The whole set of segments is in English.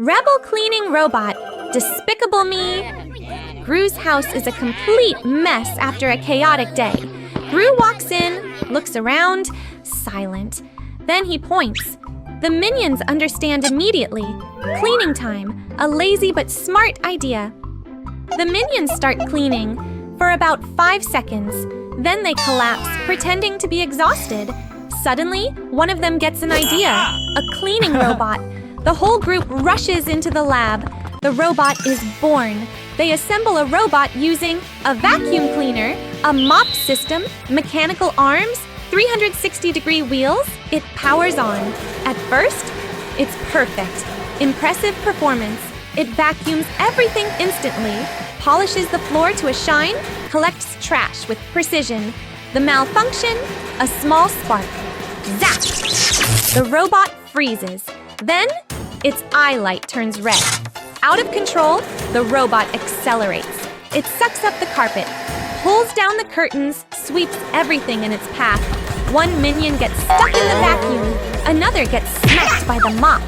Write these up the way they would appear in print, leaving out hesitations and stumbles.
Rebel cleaning robot, despicable me. Gru's house is a complete mess after a chaotic day. Gru walks in, looks around, silent. Then he points. The minions understand immediately. Cleaning time, a lazy but smart idea. The minions start cleaning for about 5 seconds. Then they collapse, pretending to be exhausted. Suddenly, one of them gets an idea, a cleaning robot. The whole group rushes into the lab. The robot is born. They assemble a robot using a vacuum cleaner, a mop system, mechanical arms, 360-degree wheels. It powers on. At first, it's perfect. Impressive performance. It vacuums everything instantly, polishes the floor to a shine, collects trash with precision. The malfunction? A small spark. Zap! The robot freezes. Then, its eye light turns red. Out of control, the robot accelerates. It sucks up the carpet, pulls down the curtains, sweeps everything in its path. One minion gets stuck in the vacuum. Another gets smacked by the mop.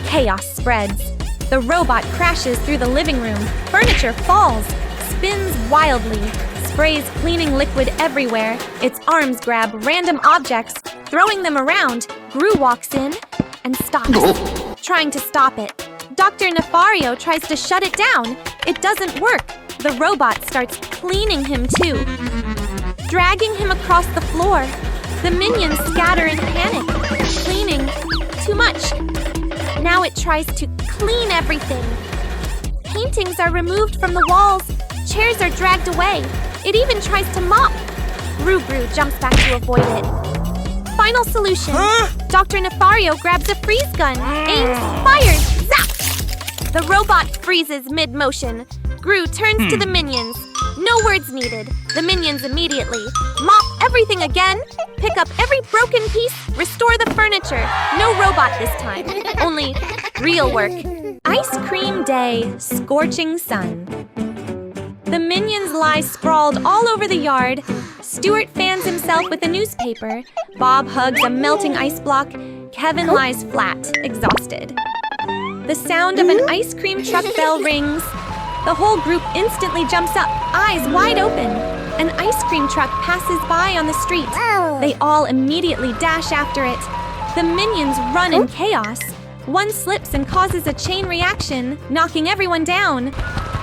Chaos spreads. The robot crashes through the living room. Furniture falls, spins wildly, sprays cleaning liquid everywhere. Its arms grab random objects, throwing them around. Gru walks in and stops, trying to stop it. Dr. Nefario tries to shut it down. It doesn't work. The robot starts cleaning him too, dragging him across the floor. The minions scatter in panic, cleaning too much. Now it tries to clean everything. Paintings are removed from the walls. Chairs are dragged away. It even tries to mop. Gru jumps back to avoid it. Final solution. Dr. Nefario grabs a freeze gun, aims, fires, zap! The robot freezes mid-motion. Gru turns to the minions. No words needed. The minions immediately mop everything again, pick up every broken piece, restore the furniture. No robot this time, only real work. Ice cream day, scorching sun. The minions lie sprawled all over the yard. Stuart fans himself with a newspaper. Bob hugs a melting ice block. Kevin lies flat, exhausted. The sound of an ice cream truck bell rings. The whole group instantly jumps up, eyes wide open. An ice cream truck passes by on the street. They all immediately dash after it. The minions run in chaos. One slips and causes a chain reaction, knocking everyone down.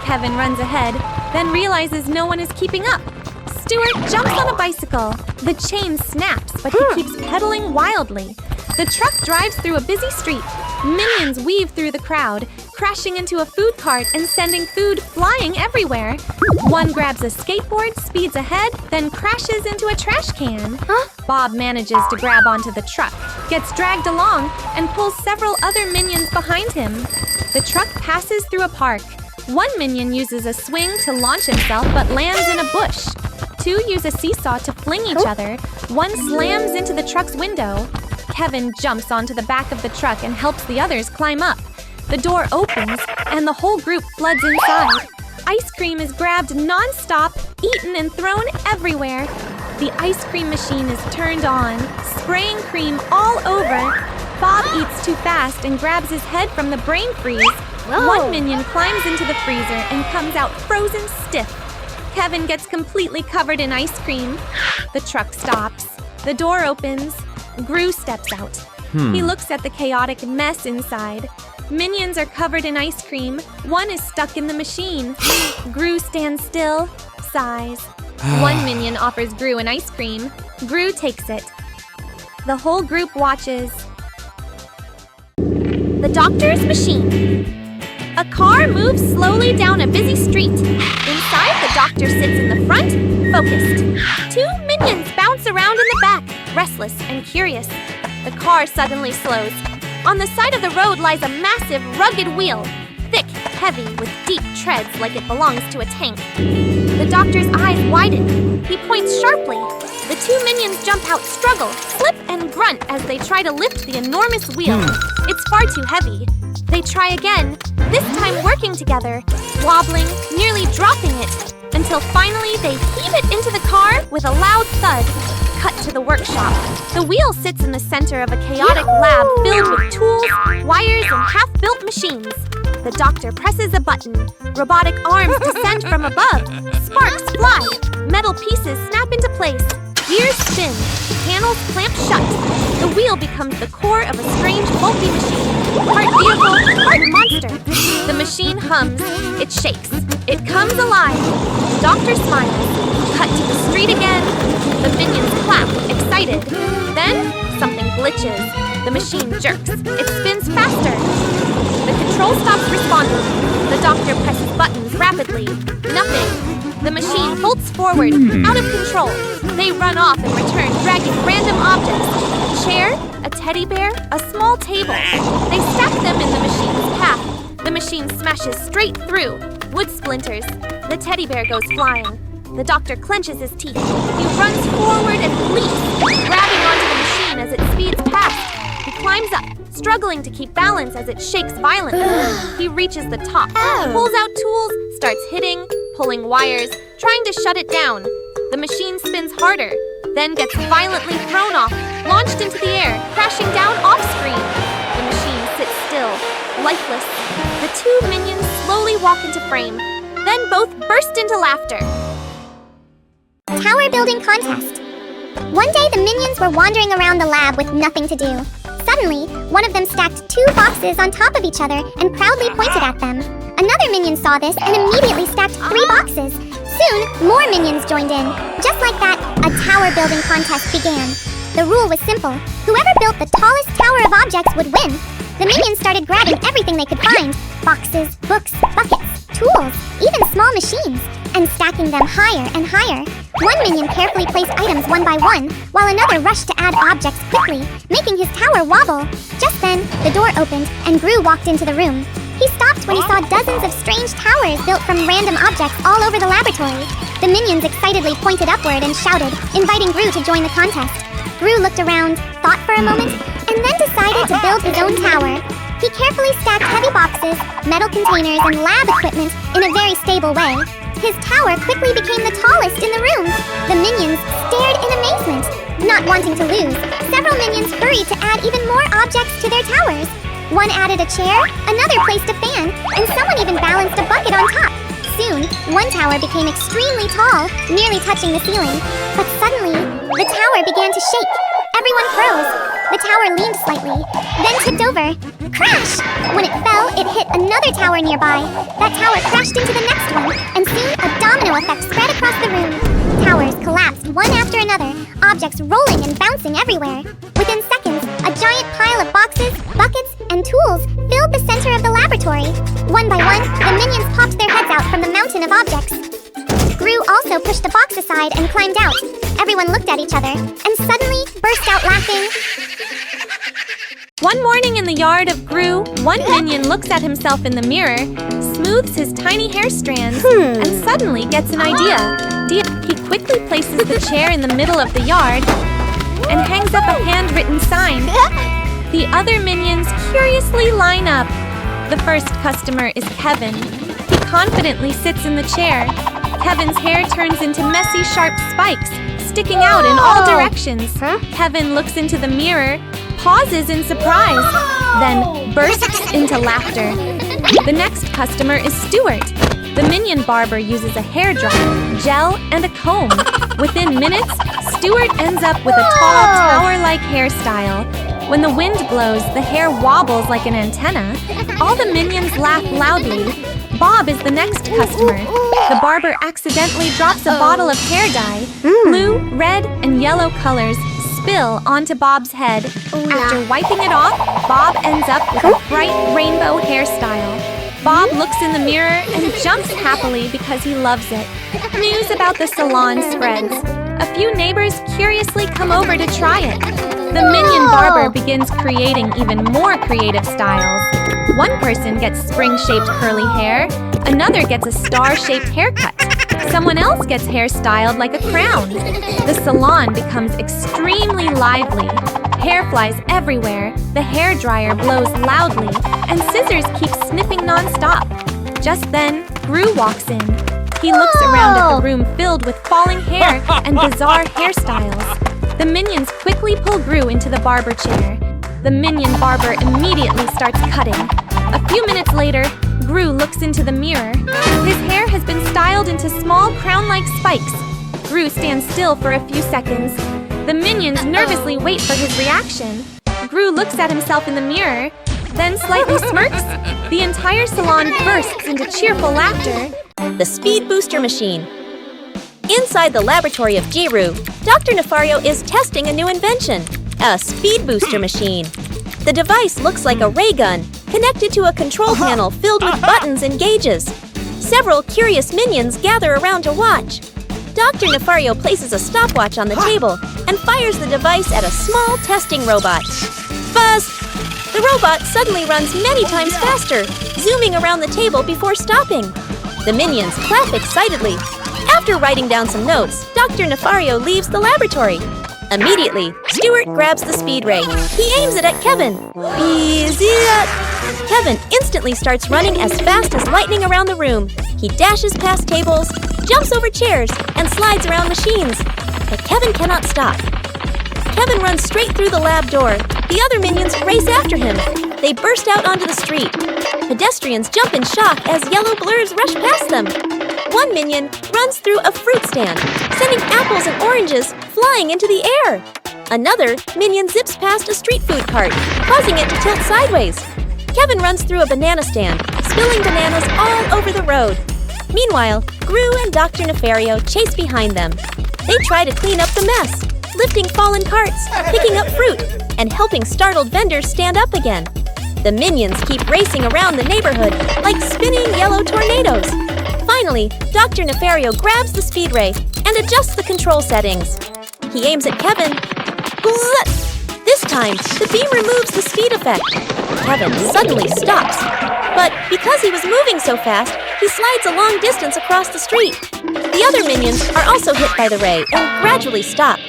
Kevin runs ahead, then realizes no one is keeping up. Stuart jumps on a bicycle. The chain snaps, but he keeps pedaling wildly. The truck drives through a busy street. Minions weave through the crowd, crashing into a food cart and sending food flying everywhere. One grabs a skateboard, speeds ahead, then crashes into a trash can. Bob manages to grab onto the truck, gets dragged along, and pulls several other minions behind him. The truck passes through a park. One minion uses a swing to launch himself but lands in a bush. Two use a seesaw to fling each other. One slams into the truck's window. Kevin jumps onto the back of the truck and helps the others climb up. The door opens, and the whole group floods inside. Ice cream is grabbed non-stop, eaten and thrown everywhere. The ice cream machine is turned on, spraying cream all over. Bob eats too fast and grabs his head from the brain freeze. One minion climbs into the freezer and comes out frozen stiff. Kevin gets completely covered in ice cream. The truck stops. The door opens. Gru steps out. He looks at the chaotic mess inside. Minions are covered in ice cream. One is stuck in the machine. Gru stands still, sighs. One minion offers Gru an ice cream. Gru takes it. The whole group watches. The doctor's machine. A car moves slowly down a busy street. Inside, the doctor sits in the front, focused. Two minions bounce around in the back, restless and curious. The car suddenly slows. On the side of the road lies a massive, rugged wheel, thick, heavy, with deep treads like it belongs to a tank. The doctor's eyes widen. He points sharply. The two minions jump out, struggle, slip, and grunt as they try to lift the enormous wheel. It's far too heavy. They try again, this time working together, wobbling, nearly dropping it, until finally they heave it into the car with a loud thud. Cut to the workshop. The wheel sits in the center of a chaotic lab filled with tools, wires, and half-built machines. The doctor presses a button. Robotic arms descend from above. Sparks fly. Metal pieces snap into place. Gears spin. Panels clamp shut. The wheel becomes the core of a strange, bulky machine. Part vehicle, part monster. The machine hums. It shakes. It comes alive. The doctor smiles. Cut to the street again. The minions clap, excited. Then, something glitches. The machine jerks. It spins faster. The control stops responding. The doctor presses buttons rapidly. Nothing. The machine bolts forward, out of control. They run off and return, dragging random objects. A chair, a teddy bear, a small table. They stack them in the machine's path. The machine smashes straight through. Wood splinters. The teddy bear goes flying. The doctor clenches his teeth. He runs forward and leaps, grabbing onto the machine as it speeds past. He climbs up, struggling to keep balance as it shakes violently. He reaches the top, pulls out tools, starts hitting, pulling wires, trying to shut it down. The machine spins harder, then gets violently thrown off, launched into the air, crashing down off-screen. The machine sits still, lifeless. The two minions slowly walk into frame, then both burst into laughter. Tower building contest. One day the minions were wandering around the lab with nothing to do. Suddenly, one of them stacked 2 boxes on top of each other and proudly pointed at them. Another minion saw this and immediately stacked 3 boxes. Soon, more minions joined in. Just like that, a tower building contest began. The rule was simple. Whoever built the tallest tower of objects would win. The minions started grabbing everything they could find. Boxes, books, buckets, tools, even small machines, and stacking them higher and higher. One minion carefully placed items one by one, while another rushed to add objects quickly, making his tower wobble. Just then, the door opened, and Gru walked into the room. He stopped when he saw dozens of strange towers built from random objects all over the laboratory. The minions excitedly pointed upward and shouted, inviting Gru to join the contest. Gru looked around, thought for a moment, and then decided to build his own tower. He carefully stacked heavy boxes, metal containers, and lab equipment in a very stable way. His tower quickly became the tallest in the room. The minions stared in amazement. Not wanting to lose, several minions hurried to add even more objects to their towers. One added a chair, another placed a fan, and someone even balanced a bucket on top. Soon, one tower became extremely tall, nearly touching the ceiling. But suddenly, the tower began to shake. Everyone froze. The tower leaned slightly, then tipped over. Crash! When it fell, it hit another tower nearby. That tower crashed into the next one, and soon a domino effect spread across the room. Towers collapsed one after another, objects rolling and bouncing everywhere. Within seconds, a giant pile of boxes, buckets, and tools filled the center of the laboratory. One by one, the minions popped their heads out from the mountain of objects. Gru also pushed the box aside and climbed out. Everyone looked at each other, and suddenly burst out laughing. One morning in the yard of Gru, one minion looks at himself in the mirror, smooths his tiny hair strands, and suddenly gets an idea. He quickly places the chair in the middle of the yard and hangs up a handwritten sign. The other minions curiously line up. The first customer is Kevin. He confidently sits in the chair. Kevin's hair turns into messy, sharp spikes, sticking out in all directions. Kevin looks into the mirror, pauses in surprise, then bursts into laughter. The next customer is Stuart. The minion barber uses a hairdryer, gel, and a comb. Within minutes, Stuart ends up with a tall, tower-like hairstyle. When the wind blows, the hair wobbles like an antenna. All the minions laugh loudly. Bob is the next customer. The barber accidentally drops a bottle of hair dye. Blue, red, and yellow colors spill onto Bob's head. After wiping it off, Bob ends up with a bright rainbow hairstyle. Bob looks in the mirror and jumps happily because he loves it. News about the salon spreads. A few neighbors curiously come over to try it. The minion barber begins creating even more creative styles. One person gets spring-shaped curly hair, another gets a star-shaped haircut. Someone else gets hair styled like a crown. The salon becomes extremely lively. Hair flies everywhere, the hairdryer blows loudly, and scissors keep snipping non-stop. Just then, Gru walks in. He looks around at the room filled with falling hair and bizarre hairstyles. The minions quickly pull Gru into the barber chair. The minion barber immediately starts cutting. A few minutes later, Gru looks into the mirror. His hair has been styled into small crown-like spikes. Gru stands still for a few seconds. The minions nervously wait for his reaction. Gru looks at himself in the mirror, then slightly smirks. The entire salon bursts into cheerful laughter. The Speed Booster Machine. Inside the laboratory of Jiru, Dr. Nefario is testing a new invention, a Speed Booster Machine. The device looks like a ray gun, connected to a control panel filled with buttons and gauges. Several curious minions gather around to watch. Dr. Nefario places a stopwatch on the table and fires the device at a small testing robot. Buzz! The robot suddenly runs many times faster, zooming around the table before stopping. The minions clap excitedly. After writing down some notes, Dr. Nefario leaves the laboratory. Immediately, Stuart grabs the speed ray. He aims it at Kevin. Kevin instantly starts running as fast as lightning around the room. He dashes past tables, jumps over chairs, and slides around machines. But Kevin cannot stop. Kevin runs straight through the lab door. The other minions race after him. They burst out onto the street. Pedestrians jump in shock as yellow blurs rush past them. One minion runs through a fruit stand, sending apples and oranges flying into the air. Another minion zips past a street food cart, causing it to tilt sideways. Kevin runs through a banana stand, spilling bananas all over the road. Meanwhile, Gru and Dr. Nefario chase behind them. They try to clean up the mess, lifting fallen carts, picking up fruit, and helping startled vendors stand up again. The minions keep racing around the neighborhood like spinning yellow tornadoes. Finally, Dr. Nefario grabs the speed ray and adjusts the control settings. He aims at Kevin. This time, the beam removes the speed effect. Kevin suddenly stops. But because he was moving so fast, he slides a long distance across the street. The other minions are also hit by the ray and gradually stop.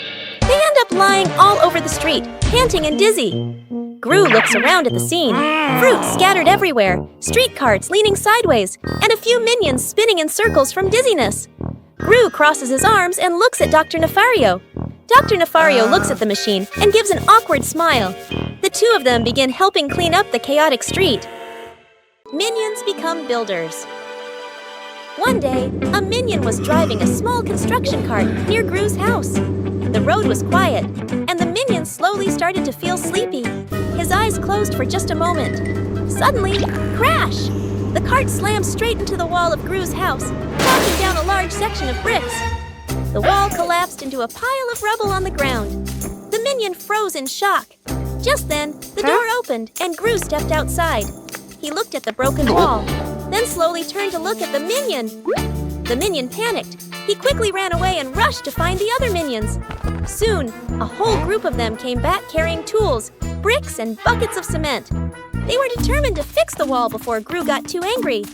They end up lying all over the street, panting and dizzy. Gru looks around at the scene. Fruit scattered everywhere, street carts leaning sideways, and a few minions spinning in circles from dizziness. Gru crosses his arms and looks at Dr. Nefario. Dr. Nefario looks at the machine and gives an awkward smile. The two of them begin helping clean up the chaotic street. Minions become builders. One day, a minion was driving a small construction cart near Gru's house. The road was quiet, and the minion slowly started to feel sleepy. His eyes closed for just a moment. Suddenly, crash! The cart slammed straight into the wall of Gru's house, knocking down a large section of bricks. The wall collapsed into a pile of rubble on the ground. The minion froze in shock. Just then, the door opened and Gru stepped outside. He looked at the broken wall, then slowly turned to look at the minion. The minion panicked. He quickly ran away and rushed to find the other minions. Soon, a whole group of them came back carrying tools, bricks, and buckets of cement. They were determined to fix the wall before Gru got too angry.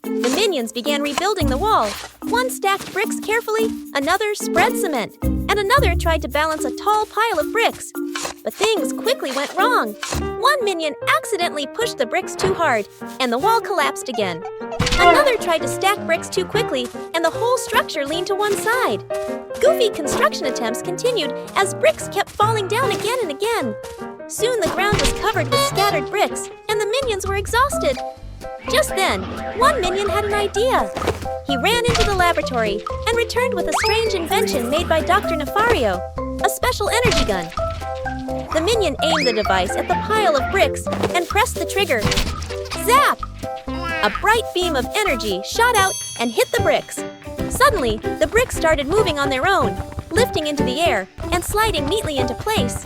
The minions began rebuilding the wall. One stacked bricks carefully, another spread cement, and another tried to balance a tall pile of bricks. But things quickly went wrong. One minion accidentally pushed the bricks too hard, and the wall collapsed again. Another tried to stack bricks too quickly, and the whole structure leaned to one side. Goofy construction attempts continued as bricks kept falling down again and again. Soon the ground was covered with scattered bricks, and the minions were exhausted. Just then, one minion had an idea. He ran into the laboratory and returned with a strange invention made by Dr. Nefario, a special energy gun. The minion aimed the device at the pile of bricks and pressed the trigger. Zap! A bright beam of energy shot out and hit the bricks. Suddenly, the bricks started moving on their own, lifting into the air and sliding neatly into place.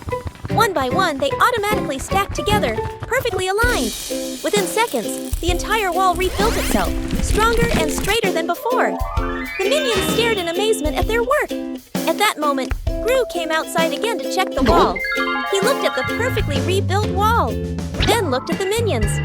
One by one, they automatically stacked together, perfectly aligned. Within seconds, the entire wall rebuilt itself, stronger and straighter than before. The minions stared in amazement at their work. At that moment, Gru came outside again to check the wall. He looked at the perfectly rebuilt wall, then looked at the minions.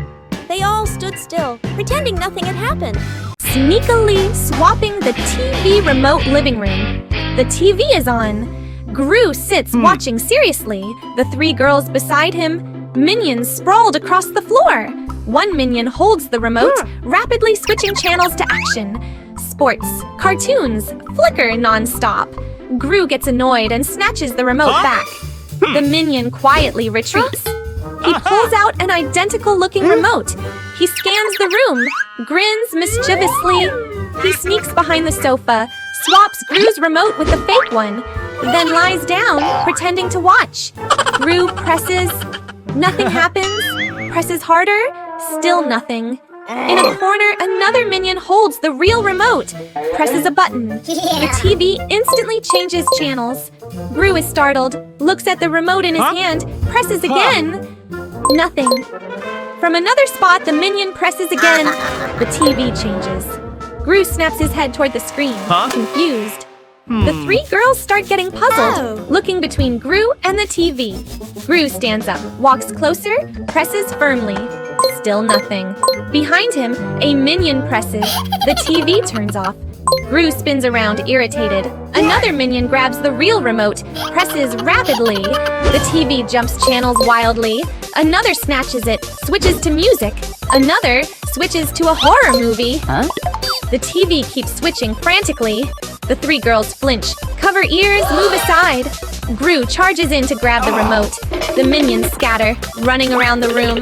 They all stood still, pretending nothing had happened. Sneakily swapping the TV remote living room. The TV is on. Gru sits watching seriously. The three girls beside him, minions sprawled across the floor. One minion holds the remote, rapidly switching channels to action. Sports, cartoons, flicker non-stop. Gru gets annoyed and snatches the remote back. The minion quietly retreats. He pulls out an identical-looking remote. He scans the room, grins mischievously. He sneaks behind the sofa, swaps Gru's remote with the fake one, then lies down, pretending to watch. Gru presses. Nothing happens. Presses harder. Still nothing. In a corner, another minion holds the real remote. Presses a button. The TV instantly changes channels. Gru is startled, looks at the remote in his hand, presses again. Nothing. From another spot, the minion presses again. The TV changes. Gru snaps his head toward the screen, confused. The three girls start getting puzzled, looking between Gru and the TV. Gru stands up, walks closer, presses firmly. Still nothing. Behind him, a minion presses. The TV turns off. Gru spins around, irritated. Another minion grabs the real remote, presses rapidly. The TV jumps channels wildly. Another snatches it, switches to music. Another switches to a horror movie. The TV keeps switching frantically. The three girls flinch, cover ears, move aside. Gru charges in to grab the remote. The minions scatter, running around the room.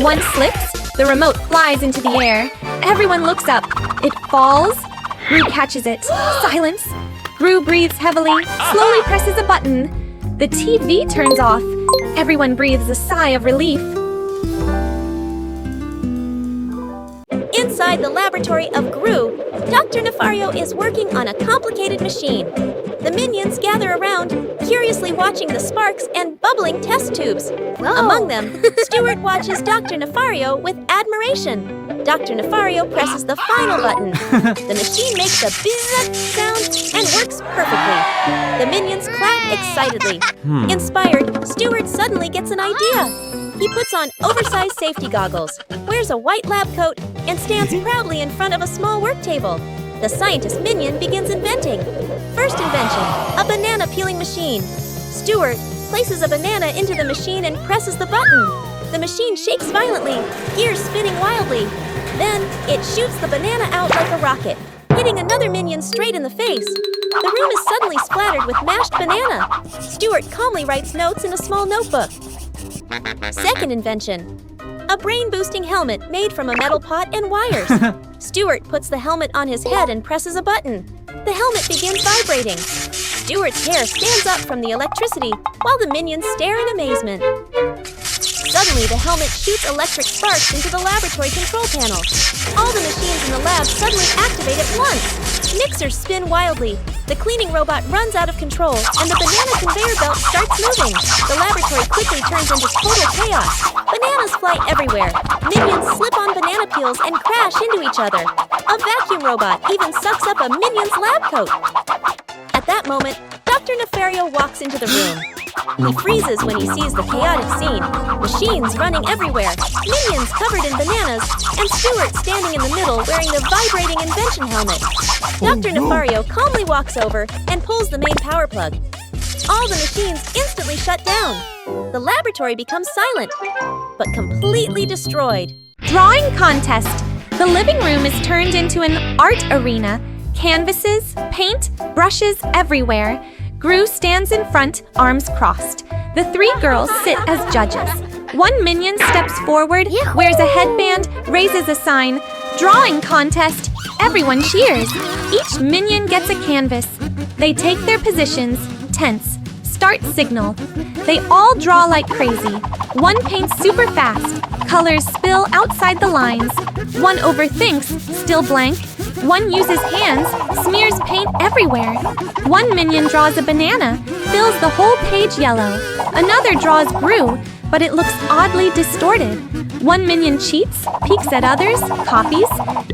One slips, the remote flies into the air. Everyone looks up. It falls. Gru catches it. Silence. Gru breathes heavily, slowly presses a button. The TV turns off. Everyone breathes a sigh of relief. Inside the laboratory of Gru, Dr. Nefario is working on a complicated machine. The minions gather around, curiously watching the sparks and bubbling test tubes. Among them, Stuart watches Dr. Nefario with admiration. Dr. Nefario presses the final button. The machine makes a bzzz sound and works perfectly. The minions clap excitedly. Inspired, Stuart suddenly gets an idea. He puts on oversized safety goggles, wears a white lab coat, and stands proudly in front of a small work table. The scientist minion begins inventing. First invention, a banana peeling machine. Stuart places a banana into the machine and presses the button. The machine shakes violently, gears spinning wildly. Then it shoots the banana out like a rocket, hitting another minion straight in the face. The room is suddenly splattered with mashed banana. Stuart calmly writes notes in a small notebook. Second invention, a brain-boosting helmet made from a metal pot and wires. Stuart puts the helmet on his head and presses a button. The helmet begins vibrating. Stuart's hair stands up from the electricity while the minions stare in amazement. Suddenly, the helmet shoots electric sparks into the laboratory control panel. All the machines in the lab suddenly activate at once. Mixers spin wildly. The cleaning robot runs out of control, and the banana conveyor belt starts moving. The laboratory quickly turns into total chaos. Bananas fly everywhere. Minions slip on banana peels and crash into each other. A vacuum robot even sucks up a minion's lab coat. At that moment, Dr. Nefario walks into the room. He freezes when he sees the chaotic scene. Machines running everywhere, minions covered in bananas, and Stuart standing in the middle wearing the vibrating invention helmet. Dr. Nefario calmly walks over and pulls the main power plug. All the machines instantly shut down. The laboratory becomes silent, but completely destroyed. Drawing contest. The living room is turned into an art arena. Canvases, paint, brushes everywhere. Gru stands in front, arms crossed. The three girls sit as judges. One minion steps forward, wears a headband, raises a sign. Drawing contest. Everyone cheers. Each minion gets a canvas. They take their positions, tense. Start signal. They all draw like crazy. One paints super fast. Colors spill outside the lines. One overthinks, still blank. One uses hands, smears paint everywhere. One minion draws a banana, fills the whole page yellow. Another draws Gru, but it looks oddly distorted. One minion cheats, peeks at others, copies,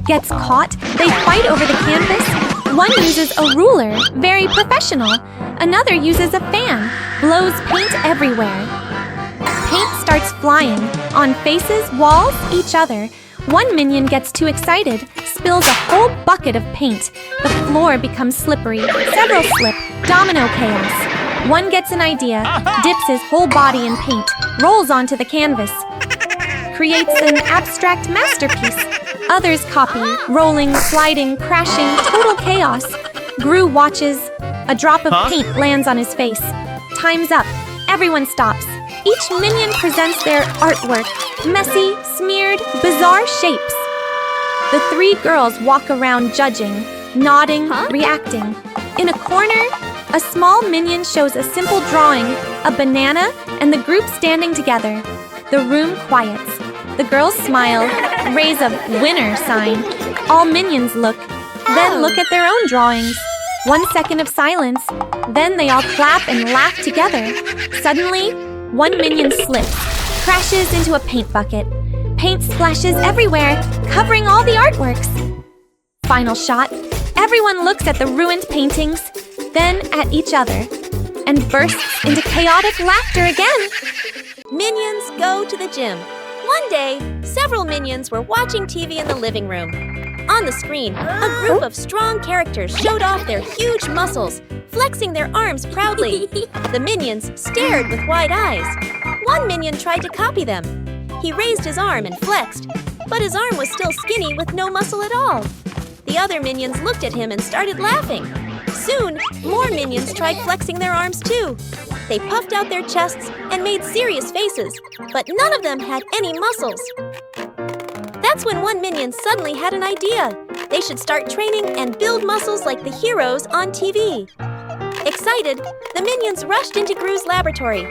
gets caught. They fight over the canvas. One uses a ruler, very professional. Another uses a fan, blows paint everywhere. Paint starts flying, on faces, walls, each other. One minion gets too excited, spills a whole bucket of paint. The floor becomes slippery, several slip, domino chaos. One gets an idea, dips his whole body in paint, rolls onto the canvas, creates an abstract masterpiece. Others copy, rolling, sliding, crashing, total chaos. Gru watches. A drop of paint lands on his face. Time's up. Everyone stops. Each minion presents their artwork. Messy, smeared, bizarre shapes. The three girls walk around judging, nodding, reacting. In a corner, a small minion shows a simple drawing, a banana, and the group standing together. The room quiets. The girls smile, raise a winner sign. All minions look, then look at their own drawings. 1 second of silence, then they all clap and laugh together. Suddenly, one minion slips, crashes into a paint bucket. Paint splashes everywhere, covering all the artworks. Final shot, everyone looks at the ruined paintings, then at each other, and bursts into chaotic laughter again. Minions go to the gym. One day, several minions were watching TV in the living room. On the screen, a group of strong characters showed off their huge muscles, flexing their arms proudly. The minions stared with wide eyes. One minion tried to copy them. He raised his arm and flexed, but his arm was still skinny with no muscle at all. The other minions looked at him and started laughing. Soon, more minions tried flexing their arms too. They puffed out their chests and made serious faces, but none of them had any muscles. That's when one minion suddenly had an idea. They should start training and build muscles like the heroes on TV. Excited, the minions rushed into Gru's laboratory.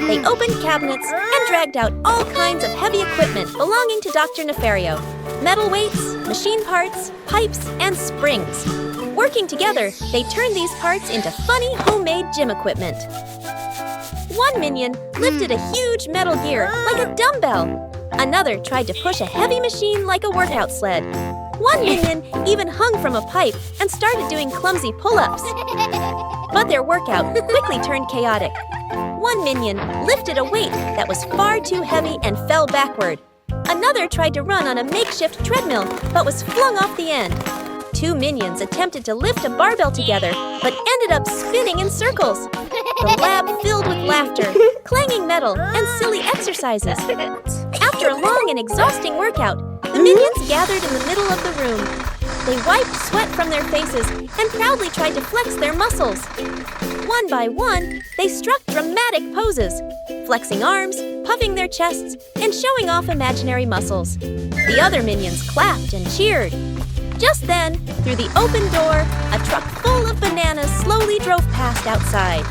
They opened cabinets and dragged out all kinds of heavy equipment belonging to Dr. Nefario. Metal weights, machine parts, pipes, and springs. Working together, they turned these parts into funny homemade gym equipment. One minion lifted a huge metal gear like a dumbbell. Another tried to push a heavy machine like a workout sled. One minion even hung from a pipe and started doing clumsy pull-ups. But their workout quickly turned chaotic. One minion lifted a weight that was far too heavy and fell backward. Another tried to run on a makeshift treadmill but was flung off the end. Two minions attempted to lift a barbell together but ended up spinning in circles. The lab filled with laughter, clanging metal, and silly exercises. After a long and exhausting workout, the minions gathered in the middle of the room. They wiped sweat from their faces and proudly tried to flex their muscles. One by one, they struck dramatic poses, flexing arms, puffing their chests, and showing off imaginary muscles. The other minions clapped and cheered. Just then, through the open door, a truck full of bananas slowly drove past outside.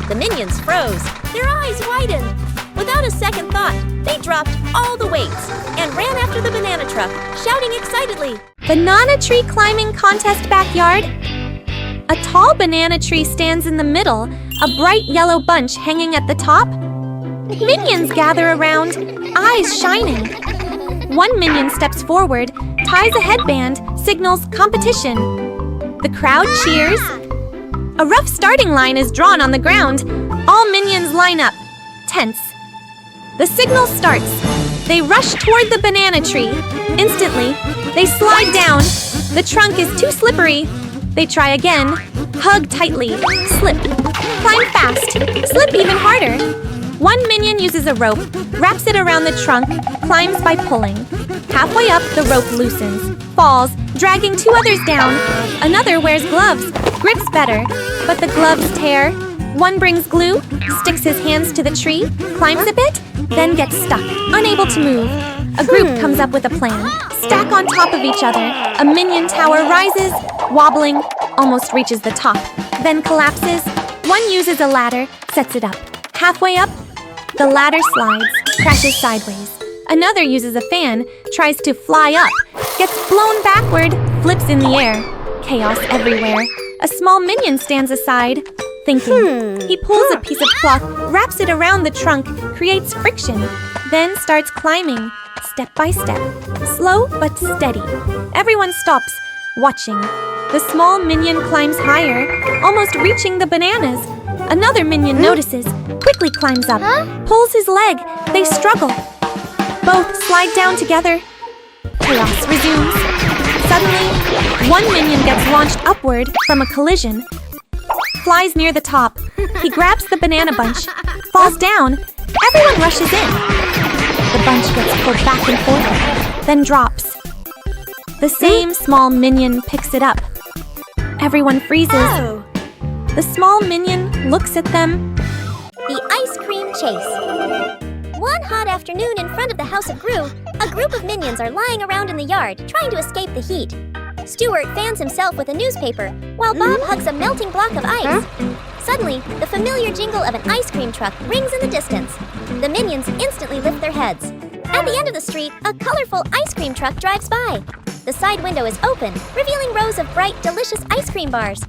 The minions froze, their eyes widened. Without a second thought, they dropped all the weights and ran after the banana truck, shouting excitedly. Banana tree climbing contest backyard. A tall banana tree stands in the middle, a bright yellow bunch hanging at the top. Minions gather around, eyes shining. One minion steps forward, ties a headband, signals competition. The crowd cheers. A rough starting line is drawn on the ground. All minions line up, tense. The signal starts. They rush toward the banana tree. Instantly, they slide down. The trunk is too slippery. They try again. Hug tightly. Slip. Climb fast. Slip even harder. One minion uses a rope, wraps it around the trunk, climbs by pulling. Halfway up, the rope loosens, falls, dragging two others down. Another wears gloves, grips better, but the gloves tear. One brings glue, sticks his hands to the tree, climbs a bit, then gets stuck, unable to move. A group comes up with a plan. Stack on top of each other. A minion tower rises, wobbling, almost reaches the top, then collapses. One uses a ladder, sets it up. Halfway up, the ladder slides, crashes sideways. Another uses a fan, tries to fly up, gets blown backward, flips in the air. Chaos everywhere. A small minion stands aside, thinking. He pulls a piece of cloth, wraps it around the trunk, creates friction, then starts climbing, step by step, slow but steady. Everyone stops, watching. The small minion climbs higher, almost reaching the bananas. Another minion notices, quickly climbs up, pulls his leg. They struggle. Both slide down together. Chaos resumes. Suddenly, one minion gets launched upward from a collision, flies near the top. He grabs the banana bunch, falls down. Everyone rushes in. The bunch gets pulled back and forth, then drops. The same small minion picks it up. Everyone freezes. The small minion looks at them. The Ice Cream Chase. One hot afternoon in front of the house of Gru, a group of minions are lying around in the yard, trying to escape the heat. Stuart fans himself with a newspaper, while Bob hugs a melting block of ice. Suddenly, the familiar jingle of an ice cream truck rings in the distance. The minions instantly lift their heads. At the end of the street, a colorful ice cream truck drives by. The side window is open, revealing rows of bright, delicious ice cream bars.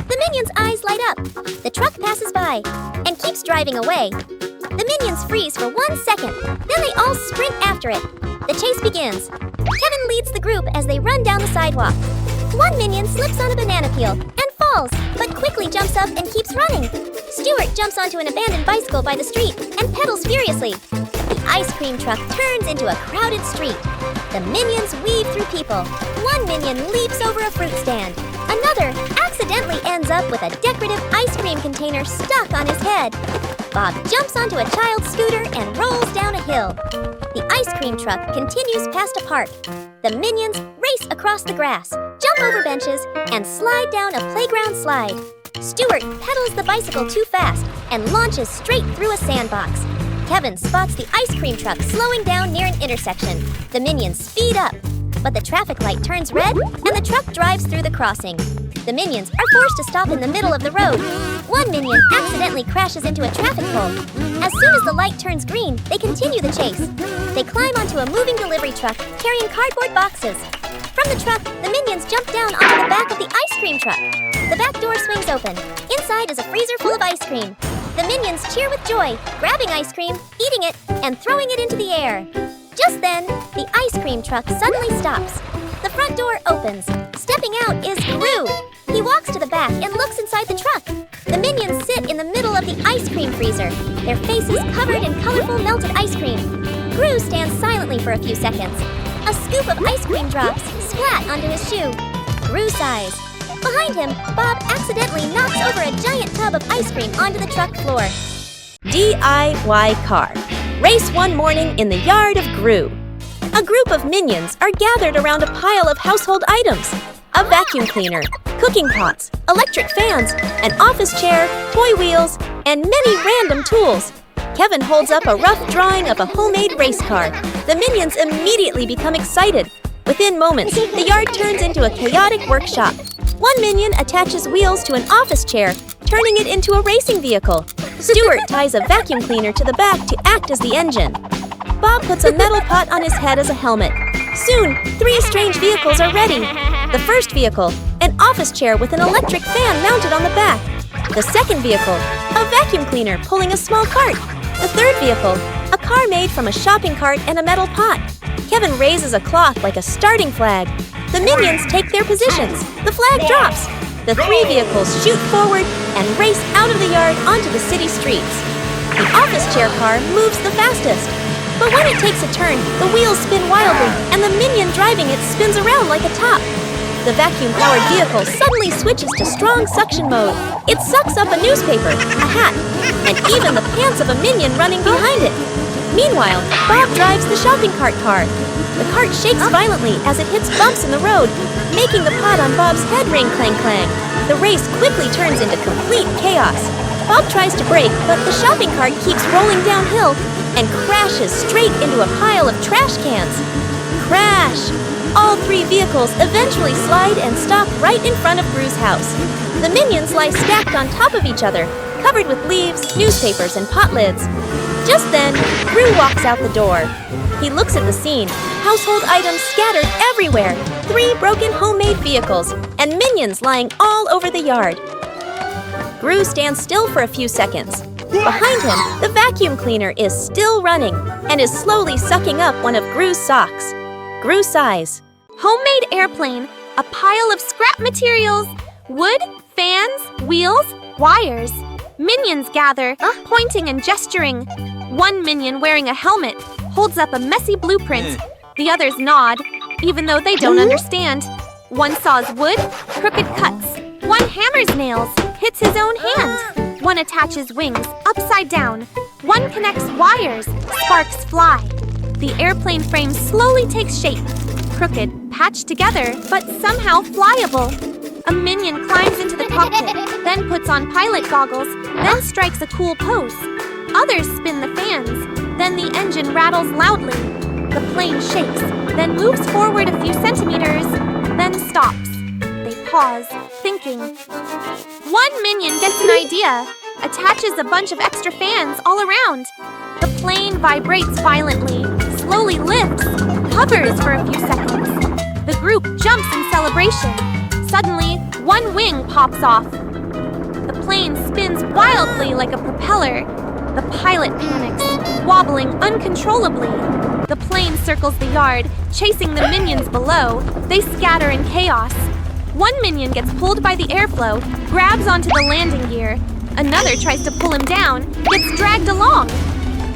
The minions' eyes light up. The truck passes by and keeps driving away. The minions freeze for 1 second, then they all sprint after it. The chase begins. Kevin leads the group as they run down the sidewalk. One minion slips on a banana peel and falls, but quickly jumps up and keeps running. Stuart jumps onto an abandoned bicycle by the street and pedals furiously. The ice cream truck turns into a crowded street. The minions weave through people. One minion leaps over a fruit stand. Another accidentally ends up with a decorative ice cream container stuck on his head. Bob jumps onto a child's scooter and rolls down a hill. The ice cream truck continues past a park. The minions race across the grass, jump over benches, and slide down a playground slide. Stuart pedals the bicycle too fast and launches straight through a sandbox. Kevin spots the ice cream truck slowing down near an intersection. The minions speed up, but the traffic light turns red and the truck drives through the crossing. The minions are forced to stop in the middle of the road. One minion accidentally crashes into a traffic pole. As soon as the light turns green, they continue the chase. They climb onto a moving delivery truck carrying cardboard boxes. From the truck, the minions jump down onto the back of the ice cream truck. The back door swings open. Inside is a freezer full of ice cream. The minions cheer with joy, grabbing ice cream, eating it, and throwing it into the air. Just then, the ice cream truck suddenly stops. The front door opens. Stepping out is Gru. He walks to the back and looks inside the truck. The minions sit in the middle of the ice cream freezer, their faces covered in colorful melted ice cream. Gru stands silently for a few seconds. A scoop of ice cream drops splat onto his shoe. Gru sighs. Behind him, Bob accidentally knocks over a giant tub of ice cream onto the truck floor. DIY car. Race one morning in the yard of Gru. A group of minions are gathered around a pile of household items. A vacuum cleaner, cooking pots, electric fans, an office chair, toy wheels, and many random tools. Kevin holds up a rough drawing of a homemade race car. The minions immediately become excited. Within moments, the yard turns into a chaotic workshop. One minion attaches wheels to an office chair, turning it into a racing vehicle. Stuart ties a vacuum cleaner to the back to act as the engine. Bob puts a metal pot on his head as a helmet. Soon, 3 strange vehicles are ready. The first vehicle, an office chair with an electric fan mounted on the back. The second vehicle, a vacuum cleaner pulling a small cart. The third vehicle, a car made from a shopping cart and a metal pot. Kevin raises a cloth like a starting flag. The minions take their positions. The flag drops. The 3 vehicles shoot forward and race out of the yard onto the city streets. The office chair car moves the fastest. But when it takes a turn, the wheels spin wildly, and the minion driving it spins around like a top. The vacuum-powered vehicle suddenly switches to strong suction mode. It sucks up a newspaper, a hat, and even the pants of a minion running behind it. Meanwhile, Bob drives the shopping cart car. The cart shakes violently as it hits bumps in the road, making the pot on Bob's head ring clang-clang. The race quickly turns into complete chaos. Bob tries to brake, but the shopping cart keeps rolling downhill and crashes straight into a pile of trash cans. Crash! All 3 vehicles eventually slide and stop right in front of Gru's house. The minions lie stacked on top of each other, covered with leaves, newspapers, and pot lids. Just then, Gru walks out the door. He looks at the scene, household items scattered everywhere, 3 broken homemade vehicles, and minions lying all over the yard. Gru stands still for a few seconds. Behind him, the vacuum cleaner is still running and is slowly sucking up one of Gru's socks. Gru sighs. Homemade airplane, a pile of scrap materials, wood, fans, wheels, wires. Minions gather, pointing and gesturing. One minion wearing a helmet holds up a messy blueprint. The others nod, even though they don't understand. One saws wood, crooked cuts. One hammers nails, hits his own hand. One attaches wings, upside down. One connects wires, sparks fly. The airplane frame slowly takes shape. Crooked, patched together, but somehow flyable. A minion climbs into the cockpit, then puts on pilot goggles, then strikes a cool pose. Others spin the fans, then the engine rattles loudly. The plane shakes, then moves forward a few centimeters, then stops. They pause, thinking. One minion gets an idea, attaches a bunch of extra fans all around. The plane vibrates violently, slowly lifts, hovers for a few seconds. The group jumps in celebration. Suddenly, one wing pops off. The plane spins wildly like a propeller. The pilot panics, wobbling uncontrollably. The plane circles the yard, chasing the minions below. They scatter in chaos. One minion gets pulled by the airflow, grabs onto the landing gear. Another tries to pull him down, gets dragged along.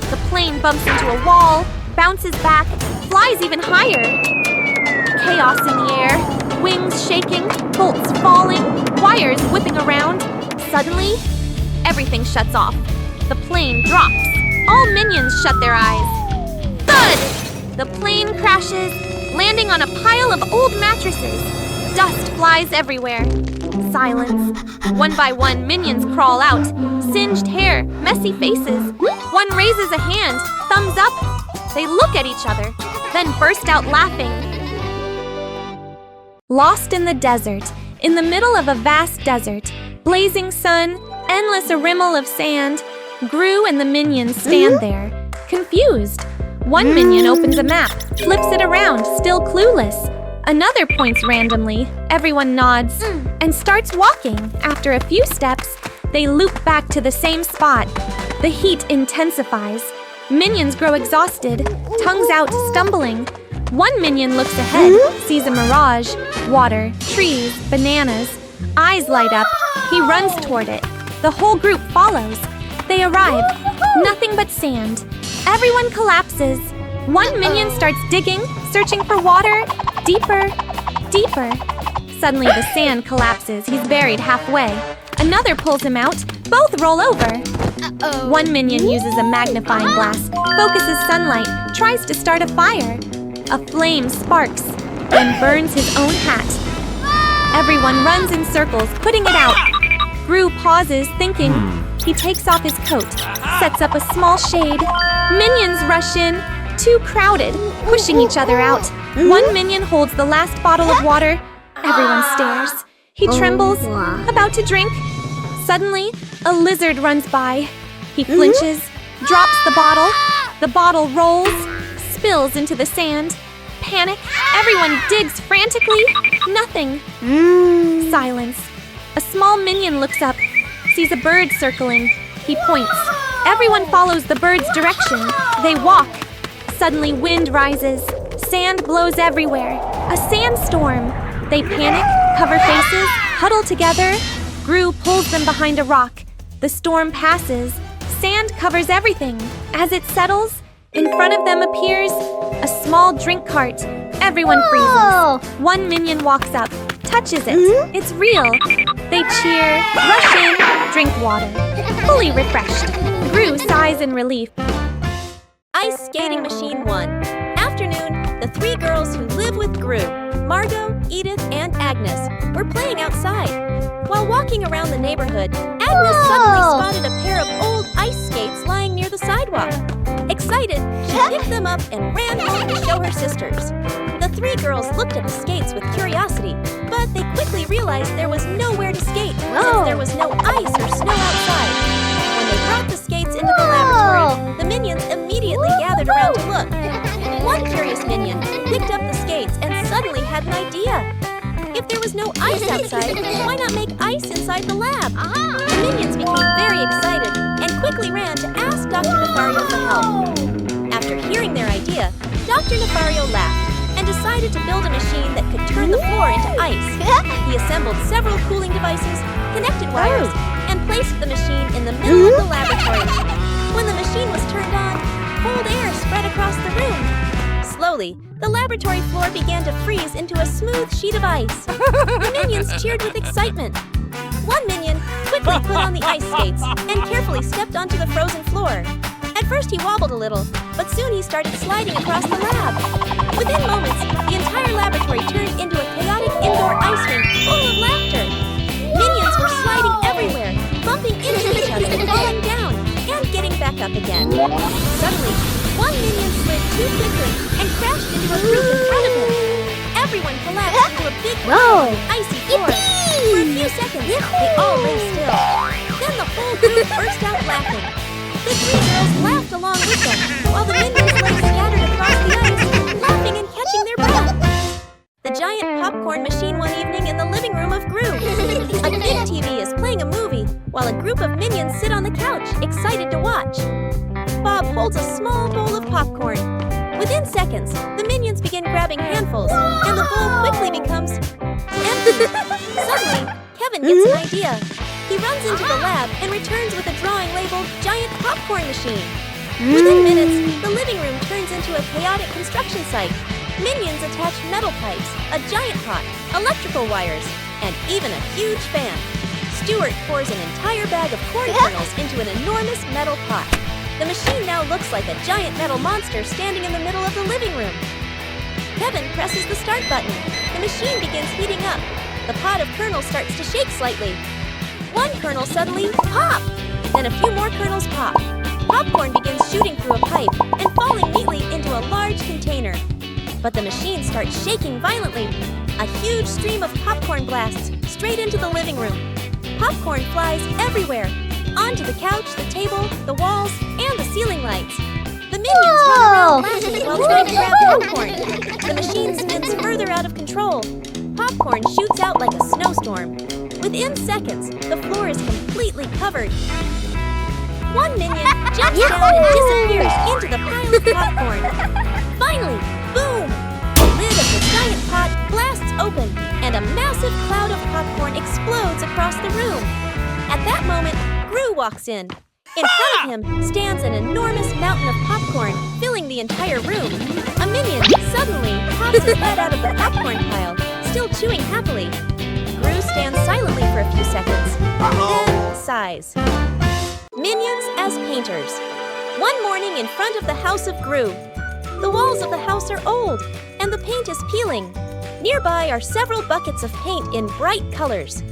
The plane bumps into a wall, bounces back, flies even higher. Chaos in the air, wings shaking, bolts falling, wires whipping around. Suddenly, everything shuts off. The plane drops. All minions shut their eyes. Thud! The plane crashes, landing on a pile of old mattresses. Dust flies everywhere. Silence. One by one, minions crawl out. Singed hair, messy faces. One raises a hand, thumbs up. They look at each other, then burst out laughing. Lost in the desert, in the middle of a vast desert, blazing sun, endless rimmel of sand, Gru and the minions stand there, confused. One minion opens a map, flips it around, still clueless. Another points randomly, everyone nods, and starts walking. After a few steps, they loop back to the same spot. The heat intensifies. Minions grow exhausted, tongues out, stumbling. One minion looks ahead, sees a mirage, water, trees, bananas. Eyes light up. He runs toward it. The whole group follows. They arrive. Nothing but sand. Everyone collapses. One minion starts digging, searching for water. Deeper, deeper. Suddenly the sand collapses. He's buried halfway. Another pulls him out. Both roll over. One minion uses a magnifying glass, focuses sunlight, tries to start a fire. A flame sparks, then burns his own hat. Everyone runs in circles, putting it out. Gru pauses, thinking. He takes off his coat, sets up a small shade. Minions rush in, too crowded, pushing each other out. One minion holds the last bottle of water. Everyone stares. He trembles, about to drink. Suddenly, a lizard runs by. He flinches, drops the bottle. The bottle rolls, spills into the sand. Panic, everyone digs frantically. Nothing. Silence. A small minion looks up, sees a bird circling. He points. Everyone follows the bird's direction. They walk. Suddenly, wind rises. Sand blows everywhere. A sandstorm. They panic, cover faces, huddle together. Gru pulls them behind a rock. The storm passes. Sand covers everything. As it settles, in front of them appears a small drink cart. Everyone freezes. One minion walks up, touches it. It's real. They cheer, rush in, drink water. Fully refreshed. Gru sighs in relief. Ice Skating Machine 1. Afternoon, the three girls who live with Gru, Margot, Edith, and Agnes, were playing outside. While walking around the neighborhood, Agnes suddenly spotted a pair of old ice skates lying near the sidewalk. Excited, she picked them up and ran home to show her sisters. The three girls looked at the skates with curiosity, but they quickly realized there was nowhere to skate since there was no ice or snow outside. When they brought the skates into the laboratory, the minions immediately gathered around to look. One curious minion picked up the skates and suddenly had an idea. If there was no ice outside, why not make ice inside the lab? The minions became very excited and quickly ran to ask Dr. Nefario for help. After hearing their idea, Dr. Nefario laughed and decided to build a machine that could turn the floor into ice. He assembled several cooling devices, connected wires, and placed the machine in the middle of the laboratory. When the machine was turned on, cold air spread across the room. Slowly, the laboratory floor began to freeze into a smooth sheet of ice. The minions cheered with excitement. One minion quickly put on the ice skates and carefully stepped onto the frozen floor. At first he wobbled a little, but soon he started sliding across the lab. Within moments, the entire laboratory turned into a chaotic indoor ice rink full of laughter. Suddenly, one minion slid too quickly and crashed into a group in front of him. Everyone collapsed into a big pile of icy floor. For a few seconds, they all lay still. Then the whole group burst out laughing. The three girls laughed along with them, while the minions lay scattered across the ice, laughing and catching their breath. The giant popcorn machine one evening in the living room of Gru. A big TV is playing a movie, while a group of minions sit on the couch, excited to watch. Bob holds a small bowl of popcorn. Within seconds, the minions begin grabbing handfuls, and the bowl quickly becomes empty. Suddenly, Kevin gets an idea. He runs into the lab and returns with a drawing labeled Giant Popcorn Machine. Within minutes, the living room turns into a chaotic construction site. Minions attach metal pipes, a giant pot, electrical wires, and even a huge fan. Stuart pours an entire bag of corn kernels into an enormous metal pot. The machine now looks like a giant metal monster standing in the middle of the living room. Kevin presses the start button. The machine begins heating up. The pot of kernels starts to shake slightly. One kernel suddenly pop! Then a few more kernels pop. Popcorn begins shooting through a pipe and falling neatly into a large container. But the machine starts shaking violently. A huge stream of popcorn blasts straight into the living room. Popcorn flies everywhere, onto the couch, the table, the walls, and the ceiling lights. The minions run around laughing while trying to grab popcorn. The machine spins further out of control. Popcorn shoots out like a snowstorm. Within seconds, the floor is completely covered. One minion jumps down and disappears into the pile of popcorn. Finally, boom! The lid of the giant pot blasts open, and a massive cloud of popcorn explodes across the room. At that moment, Gru walks in. In front of him stands an enormous mountain of popcorn, filling the entire room. A minion suddenly pops his head out of the popcorn pile, still chewing happily. Gru stands silently for a few seconds, then sighs. Minions as painters. One morning in front of the house of Gru. The walls of the house are old, and the paint is peeling. Nearby are several buckets of paint in bright colors: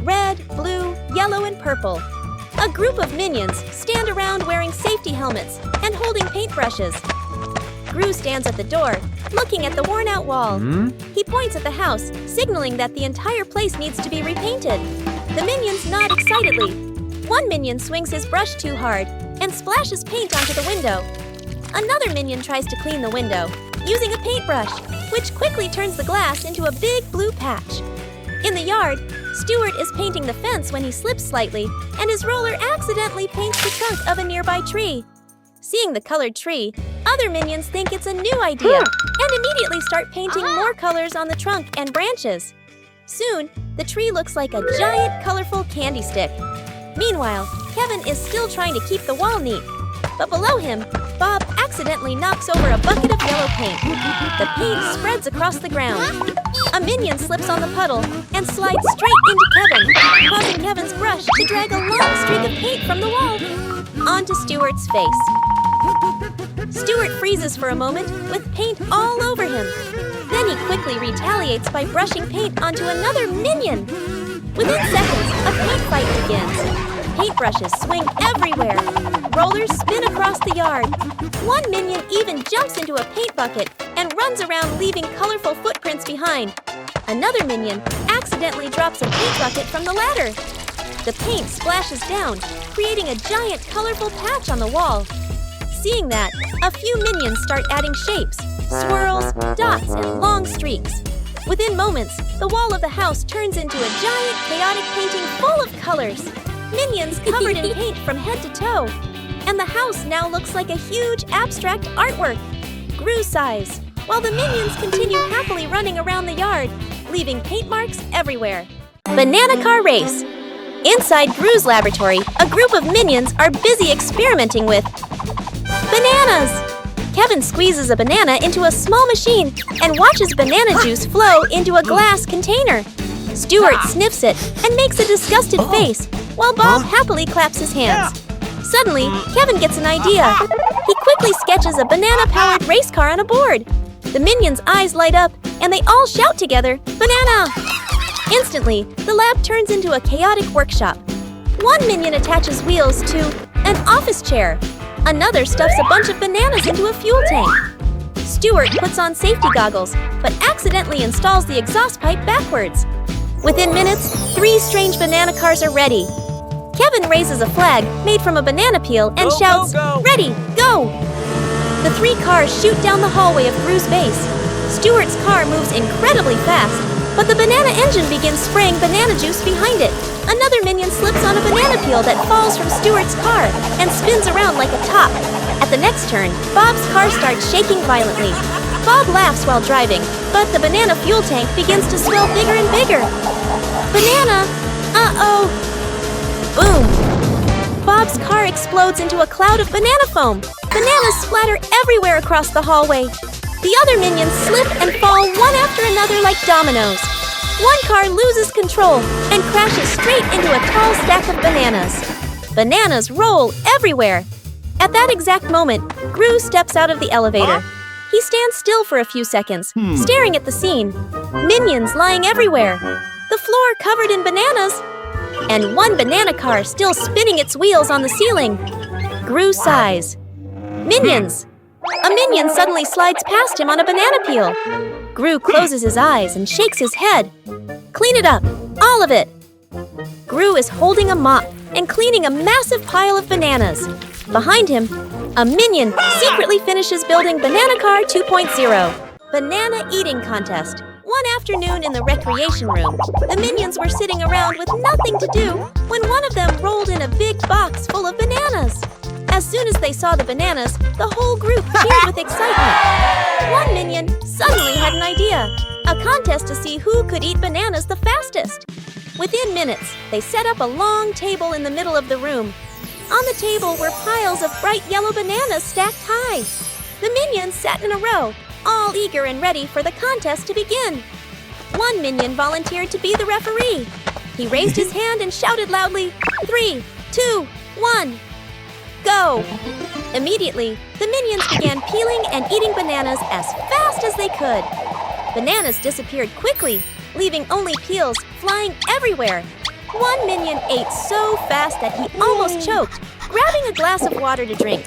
red, blue, yellow, and purple. A group of minions stand around wearing safety helmets and holding paintbrushes. Gru stands at the door, looking at the worn-out wall. He points at the house, signaling that the entire place needs to be repainted. The minions nod excitedly. One minion swings his brush too hard and splashes paint onto the window. Another minion tries to clean the window, using a paintbrush, which quickly turns the glass into a big blue patch. In the yard, Stuart is painting the fence when he slips slightly, and his roller accidentally paints the trunk of a nearby tree. Seeing the colored tree, other minions think it's a new idea and immediately start painting more colors on the trunk and branches. Soon, the tree looks like a giant, colorful candy stick. Meanwhile, Kevin is still trying to keep the wall neat. But below him, Bob accidentally knocks over a bucket of yellow paint. The paint spreads across the ground. A minion slips on the puddle and slides straight into Kevin, causing Kevin's brush to drag a long streak of paint from the wall onto Stuart's face. Stuart freezes for a moment with paint all over him. Then he quickly retaliates by brushing paint onto another minion. Within seconds, a paint fight begins. Paintbrushes swing everywhere. Rollers spin across the yard. One minion even jumps into a paint bucket and runs around leaving colorful footprints behind. Another minion accidentally drops a paint bucket from the ladder. The paint splashes down, creating a giant colorful patch on the wall. Seeing that, a few minions start adding shapes, swirls, dots, and long streaks. Within moments, the wall of the house turns into a giant, chaotic painting full of colors. Minions covered in paint from head to toe. And the house now looks like a huge, abstract artwork. Gru sighs, while the minions continue happily running around the yard, leaving paint marks everywhere. Banana Car Race. Inside Gru's laboratory, a group of minions are busy experimenting with bananas. Kevin squeezes a banana into a small machine and watches banana juice flow into a glass container. Stuart sniffs it and makes a disgusted face, while Bob happily claps his hands. Suddenly, Kevin gets an idea. He quickly sketches a banana-powered race car on a board. The minions' eyes light up, and they all shout together, "Banana!" Instantly, the lab turns into a chaotic workshop. One minion attaches wheels to an office chair. Another stuffs a bunch of bananas into a fuel tank. Stuart puts on safety goggles, but accidentally installs the exhaust pipe backwards. Within minutes, 3 strange banana cars are ready. Kevin raises a flag made from a banana peel and shouts, "Ready, go!" The 3 cars shoot down the hallway of Gru's base. Stuart's car moves incredibly fast, but the banana engine begins spraying banana juice behind it. Another minion slips on a banana peel that falls from Stuart's car and spins around like a top. At the next turn, Bob's car starts shaking violently. Bob laughs while driving, but the banana fuel tank begins to swell bigger and bigger. Banana! Uh-oh! Boom! Bob's car explodes into a cloud of banana foam. Bananas splatter everywhere across the hallway. The other minions slip and fall one after another like dominoes. One car loses control and crashes straight into a tall stack of bananas. Bananas roll everywhere. At that exact moment, Gru steps out of the elevator. He stands still for a few seconds, staring at the scene. Minions lying everywhere. The floor covered in bananas. And one banana car still spinning its wheels on the ceiling. Gru sighs. Minions! A minion suddenly slides past him on a banana peel. Gru closes his eyes and shakes his head. Clean it up, all of it. Gru is holding a mop and cleaning a massive pile of bananas. Behind him, a minion secretly finishes building Banana Car 2.0. Banana Eating Contest. One afternoon in the recreation room, the minions were sitting around with nothing to do when one of them rolled in a big box full of bananas. As soon as they saw the bananas, the whole group cheered with excitement. One minion suddenly had an idea, a contest to see who could eat bananas the fastest. Within minutes, they set up a long table in the middle of the room. On the table were piles of bright yellow bananas stacked high. The minions sat in a row, all eager and ready for the contest to begin. One minion volunteered to be the referee. He raised his hand and shouted loudly, 3, 2, 1, go! Immediately, the minions began peeling and eating bananas as fast as they could. Bananas disappeared quickly, leaving only peels flying everywhere. One minion ate so fast that he almost choked, grabbing a glass of water to drink.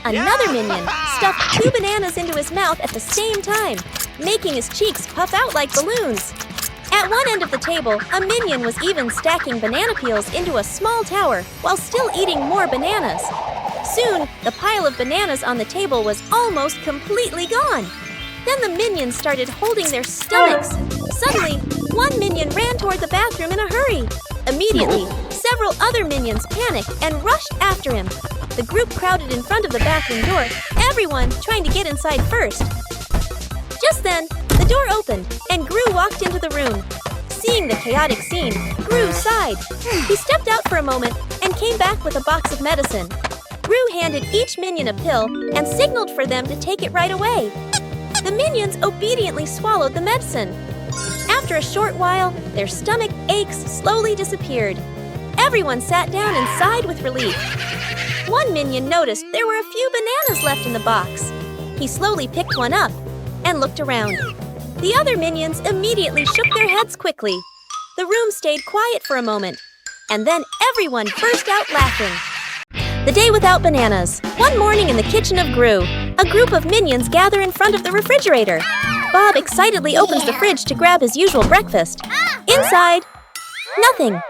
Another minion stuffed 2 bananas into his mouth at the same time, making his cheeks puff out like balloons. At one end of the table, a minion was even stacking banana peels into a small tower while still eating more bananas. Soon, the pile of bananas on the table was almost completely gone. Then the minions started holding their stomachs. Suddenly, one minion ran toward the bathroom in a hurry. Immediately, several other minions panicked and rushed after him. The group crowded in front of the bathroom door, everyone trying to get inside first. Just then, the door opened and Gru walked into the room. Seeing the chaotic scene, Gru sighed. He stepped out for a moment and came back with a box of medicine. Gru handed each minion a pill and signaled for them to take it right away. The minions obediently swallowed the medicine. After a short while, their stomach aches slowly disappeared. Everyone sat down and sighed with relief. One minion noticed there were a few bananas left in the box. He slowly picked one up and looked around. The other minions immediately shook their heads quickly. The room stayed quiet for a moment, and then everyone burst out laughing. The day without bananas. One morning in the kitchen of Gru, a group of minions gather in front of the refrigerator. Bob excitedly opens the fridge to grab his usual breakfast. Inside, nothing.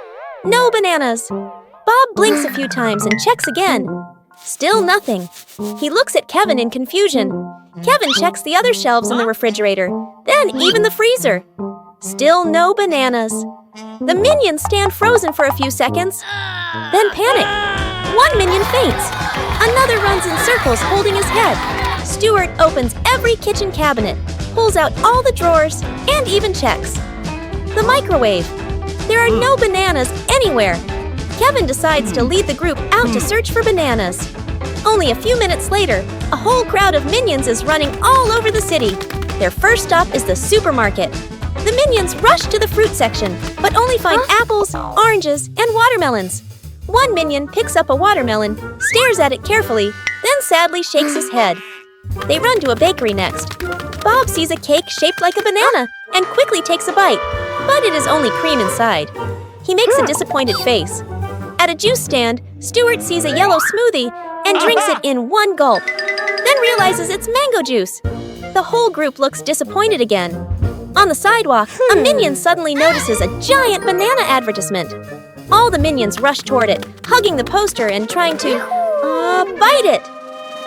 No bananas. Bob blinks a few times and checks again. Still nothing. He looks at Kevin in confusion. Kevin checks the other shelves in the refrigerator, then even the freezer. Still no bananas. The minions stand frozen for a few seconds, then panic. One minion faints. Another runs in circles holding his head. Stuart opens every kitchen cabinet, pulls out all the drawers, and even checks the microwave. There are no bananas anywhere. Kevin decides to lead the group out to search for bananas. Only a few minutes later, a whole crowd of minions is running all over the city. Their first stop is the supermarket. The minions rush to the fruit section, but only find apples, oranges, and watermelons. One minion picks up a watermelon, stares at it carefully, then sadly shakes his head. They run to a bakery next. Bob sees a cake shaped like a banana and quickly takes a bite, but it is only cream inside. He makes a disappointed face. At a juice stand, Stuart sees a yellow smoothie and drinks it in one gulp, then realizes it's mango juice. The whole group looks disappointed again. On the sidewalk, a minion suddenly notices a giant banana advertisement. All the minions rush toward it, hugging the poster and trying to, bite it.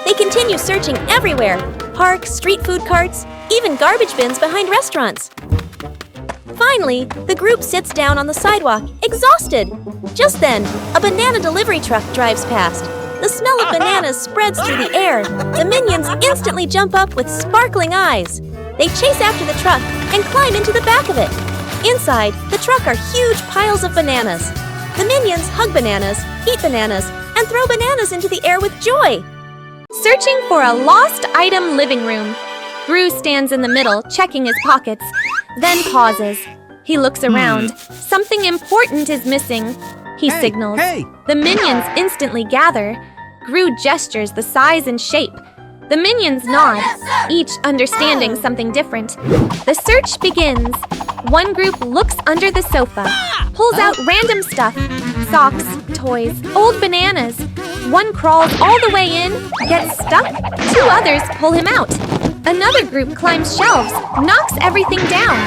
They continue searching everywhere: parks, street food carts, even garbage bins behind restaurants. Finally, the group sits down on the sidewalk, exhausted. Just then, a banana delivery truck drives past. The smell of bananas spreads through the air. The minions instantly jump up with sparkling eyes. They chase after the truck and climb into the back of it. Inside, the truck are huge piles of bananas. The minions hug bananas, eat bananas, and throw bananas into the air with joy. Searching for a lost item living room. Gru stands in the middle, checking his pockets, then pauses. He looks around. Something important is missing. He signals. Hey! The minions instantly gather. Gru gestures the size and shape. The minions nod, each understanding something different. The search begins. One group looks under the sofa, pulls out random stuff: socks, toys, old bananas. One crawls all the way in, gets stuck. Two others pull him out. Another group climbs shelves, knocks everything down.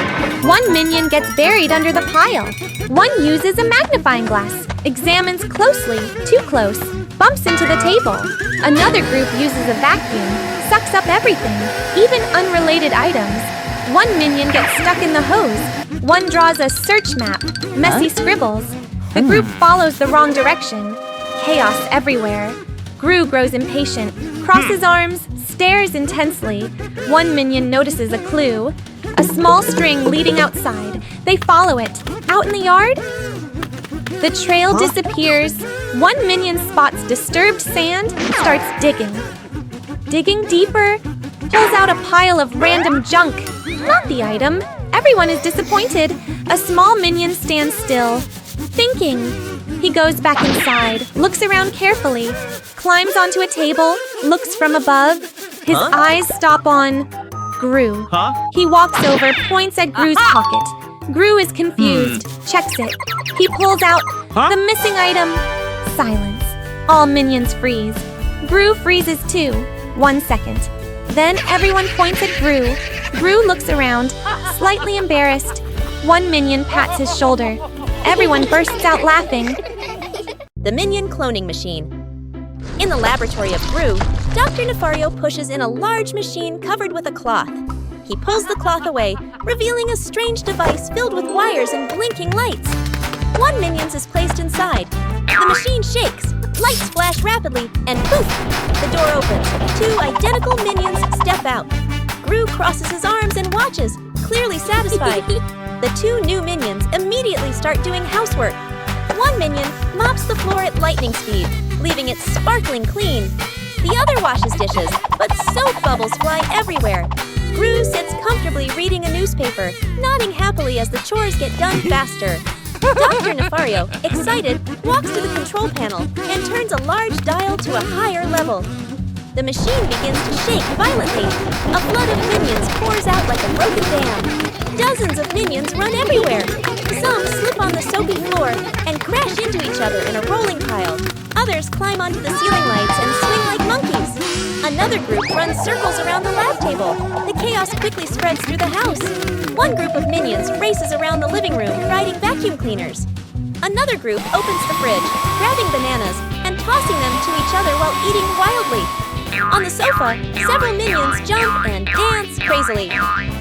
One minion gets buried under the pile. One uses a magnifying glass, examines closely, too close, bumps into the table. Another group uses a vacuum, sucks up everything, even unrelated items. One minion gets stuck in the hose. One draws a search map, messy scribbles. The group follows the wrong direction. Chaos everywhere. Gru grows impatient, crosses arms, stares intensely. One minion notices a clue. A small string leading outside. They follow it. Out in the yard? The trail disappears. One minion spots disturbed sand, starts digging. Digging deeper, pulls out a pile of random junk. Not the item. Everyone is disappointed. A small minion stands still, thinking. He goes back inside, looks around carefully, climbs onto a table, looks from above. His eyes stop on Gru. He walks over, points at Gru's pocket. Gru is confused, checks it. He pulls out the missing item. Silence. All minions freeze. Gru freezes too. 1 second. Then everyone points at Gru. Gru looks around, slightly embarrassed. One minion pats his shoulder. Everyone bursts out laughing. The Minion Cloning Machine. In the laboratory of Gru, Dr. Nefario pushes in a large machine covered with a cloth. He pulls the cloth away, revealing a strange device filled with wires and blinking lights. One minion is placed inside. The machine shakes, lights flash rapidly, and poof! The door opens. Two identical minions step out. Gru crosses his arms and watches, clearly satisfied. The two new minions immediately start doing housework. One minion mops the floor at lightning speed, leaving it sparkling clean. The other washes dishes, but soap bubbles fly everywhere. Gru sits comfortably reading a newspaper, nodding happily as the chores get done faster. Dr. Nefario, excited, walks to the control panel and turns a large dial to a higher level. The machine begins to shake violently. A flood of minions pours out like a broken dam. Dozens of minions run everywhere. Some slip on the soapy floor and crash into each other in a rolling pile. Others climb onto the ceiling lights and swing like monkeys. Another group runs circles around the lab table. The chaos quickly spreads through the house. One group of minions races around the living room riding vacuum cleaners. Another group opens the fridge, grabbing bananas and tossing them to each other while eating wildly. On the sofa, several minions jump and dance crazily.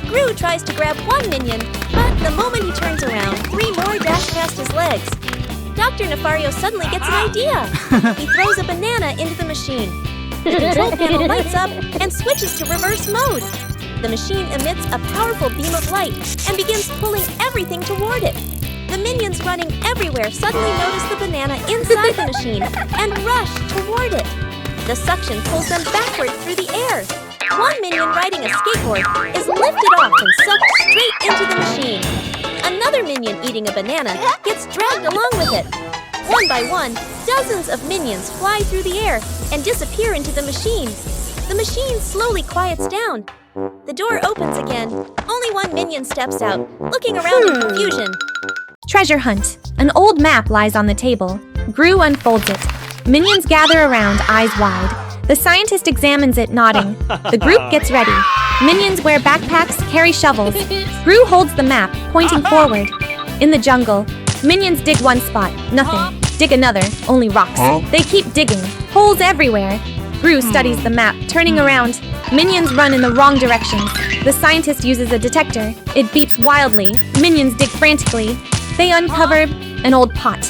Gru tries to grab one minion, but the moment he turns around, 3 more dash past his legs. Dr. Nefario suddenly gets an idea. He throws a banana into the machine. The control panel lights up and switches to reverse mode. The machine emits a powerful beam of light and begins pulling everything toward it. The minions running everywhere suddenly notice the banana inside the machine and rush toward it. The suction pulls them backward through the air. One minion riding a skateboard is lifted off and sucked straight into the machine. Another minion eating a banana gets dragged along with it. One by one, dozens of minions fly through the air and disappear into the machine. The machine slowly quiets down. The door opens again. Only one minion steps out, looking around in confusion. Treasure hunt. An old map lies on the table. Gru unfolds it. Minions gather around, eyes wide. The scientist examines it, nodding. The group gets ready. Minions wear backpacks, carry shovels. Gru holds the map, pointing forward. In the jungle, minions dig one spot, nothing. Dig another, only rocks. They keep digging, holes everywhere. Gru studies the map, turning around. Minions run in the wrong directions. The scientist uses a detector. It beeps wildly. Minions dig frantically. They uncover an old pot.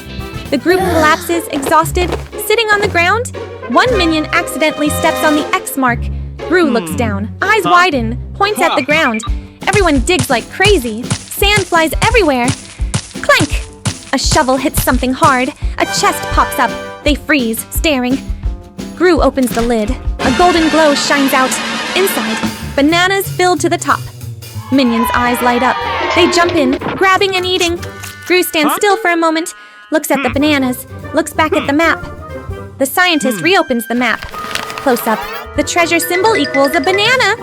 The group collapses, exhausted, sitting on the ground. One minion accidentally steps on the X mark. Gru looks down, eyes widen, points at the ground. Everyone digs like crazy. Sand flies everywhere. Clank! A shovel hits something hard. A chest pops up. They freeze, staring. Gru opens the lid. A golden glow shines out. Inside, bananas filled to the top. Minions' eyes light up. They jump in, grabbing and eating. Gru stands still for a moment, looks at the bananas, looks back at the map. The scientist reopens the map. Close up, the treasure symbol equals a banana.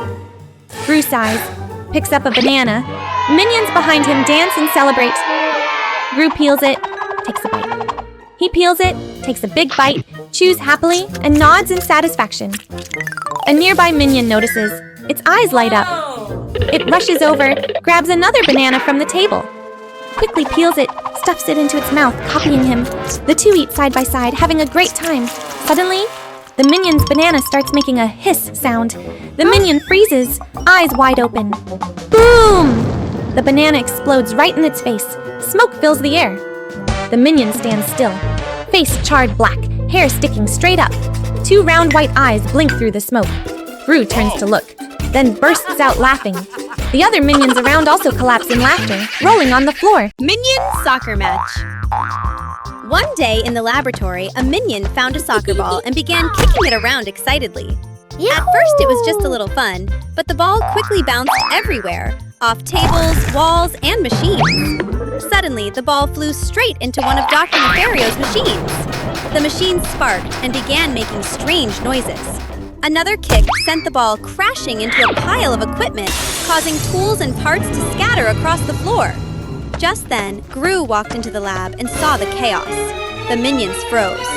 Gru sighs, picks up a banana. Minions behind him dance and celebrate. Gru peels it, takes a bite. He peels it, takes a big bite, chews happily, and nods in satisfaction. A nearby minion notices. Its eyes light up. It rushes over, grabs another banana from the table. Quickly peels it, stuffs it into its mouth, copying him. The two eat side by side, having a great time. Suddenly, the minion's banana starts making a hiss sound. The minion freezes, eyes wide open. Boom! The banana explodes right in its face. Smoke fills the air. The minion stands still. Face charred black, hair sticking straight up. Two round white eyes blink through the smoke. Gru turns to look, then bursts out laughing. The other minions around also collapse in laughter, rolling on the floor. Minion soccer match. One day in the laboratory, a minion found a soccer ball and began kicking it around excitedly. At first it was just a little fun, but the ball quickly bounced everywhere, off tables, walls, and machines. Suddenly, the ball flew straight into one of Dr. Nefario's machines. The machine sparked and began making strange noises. Another kick sent the ball crashing into a pile of equipment, causing tools and parts to scatter across the floor. Just then, Gru walked into the lab and saw the chaos. The minions froze.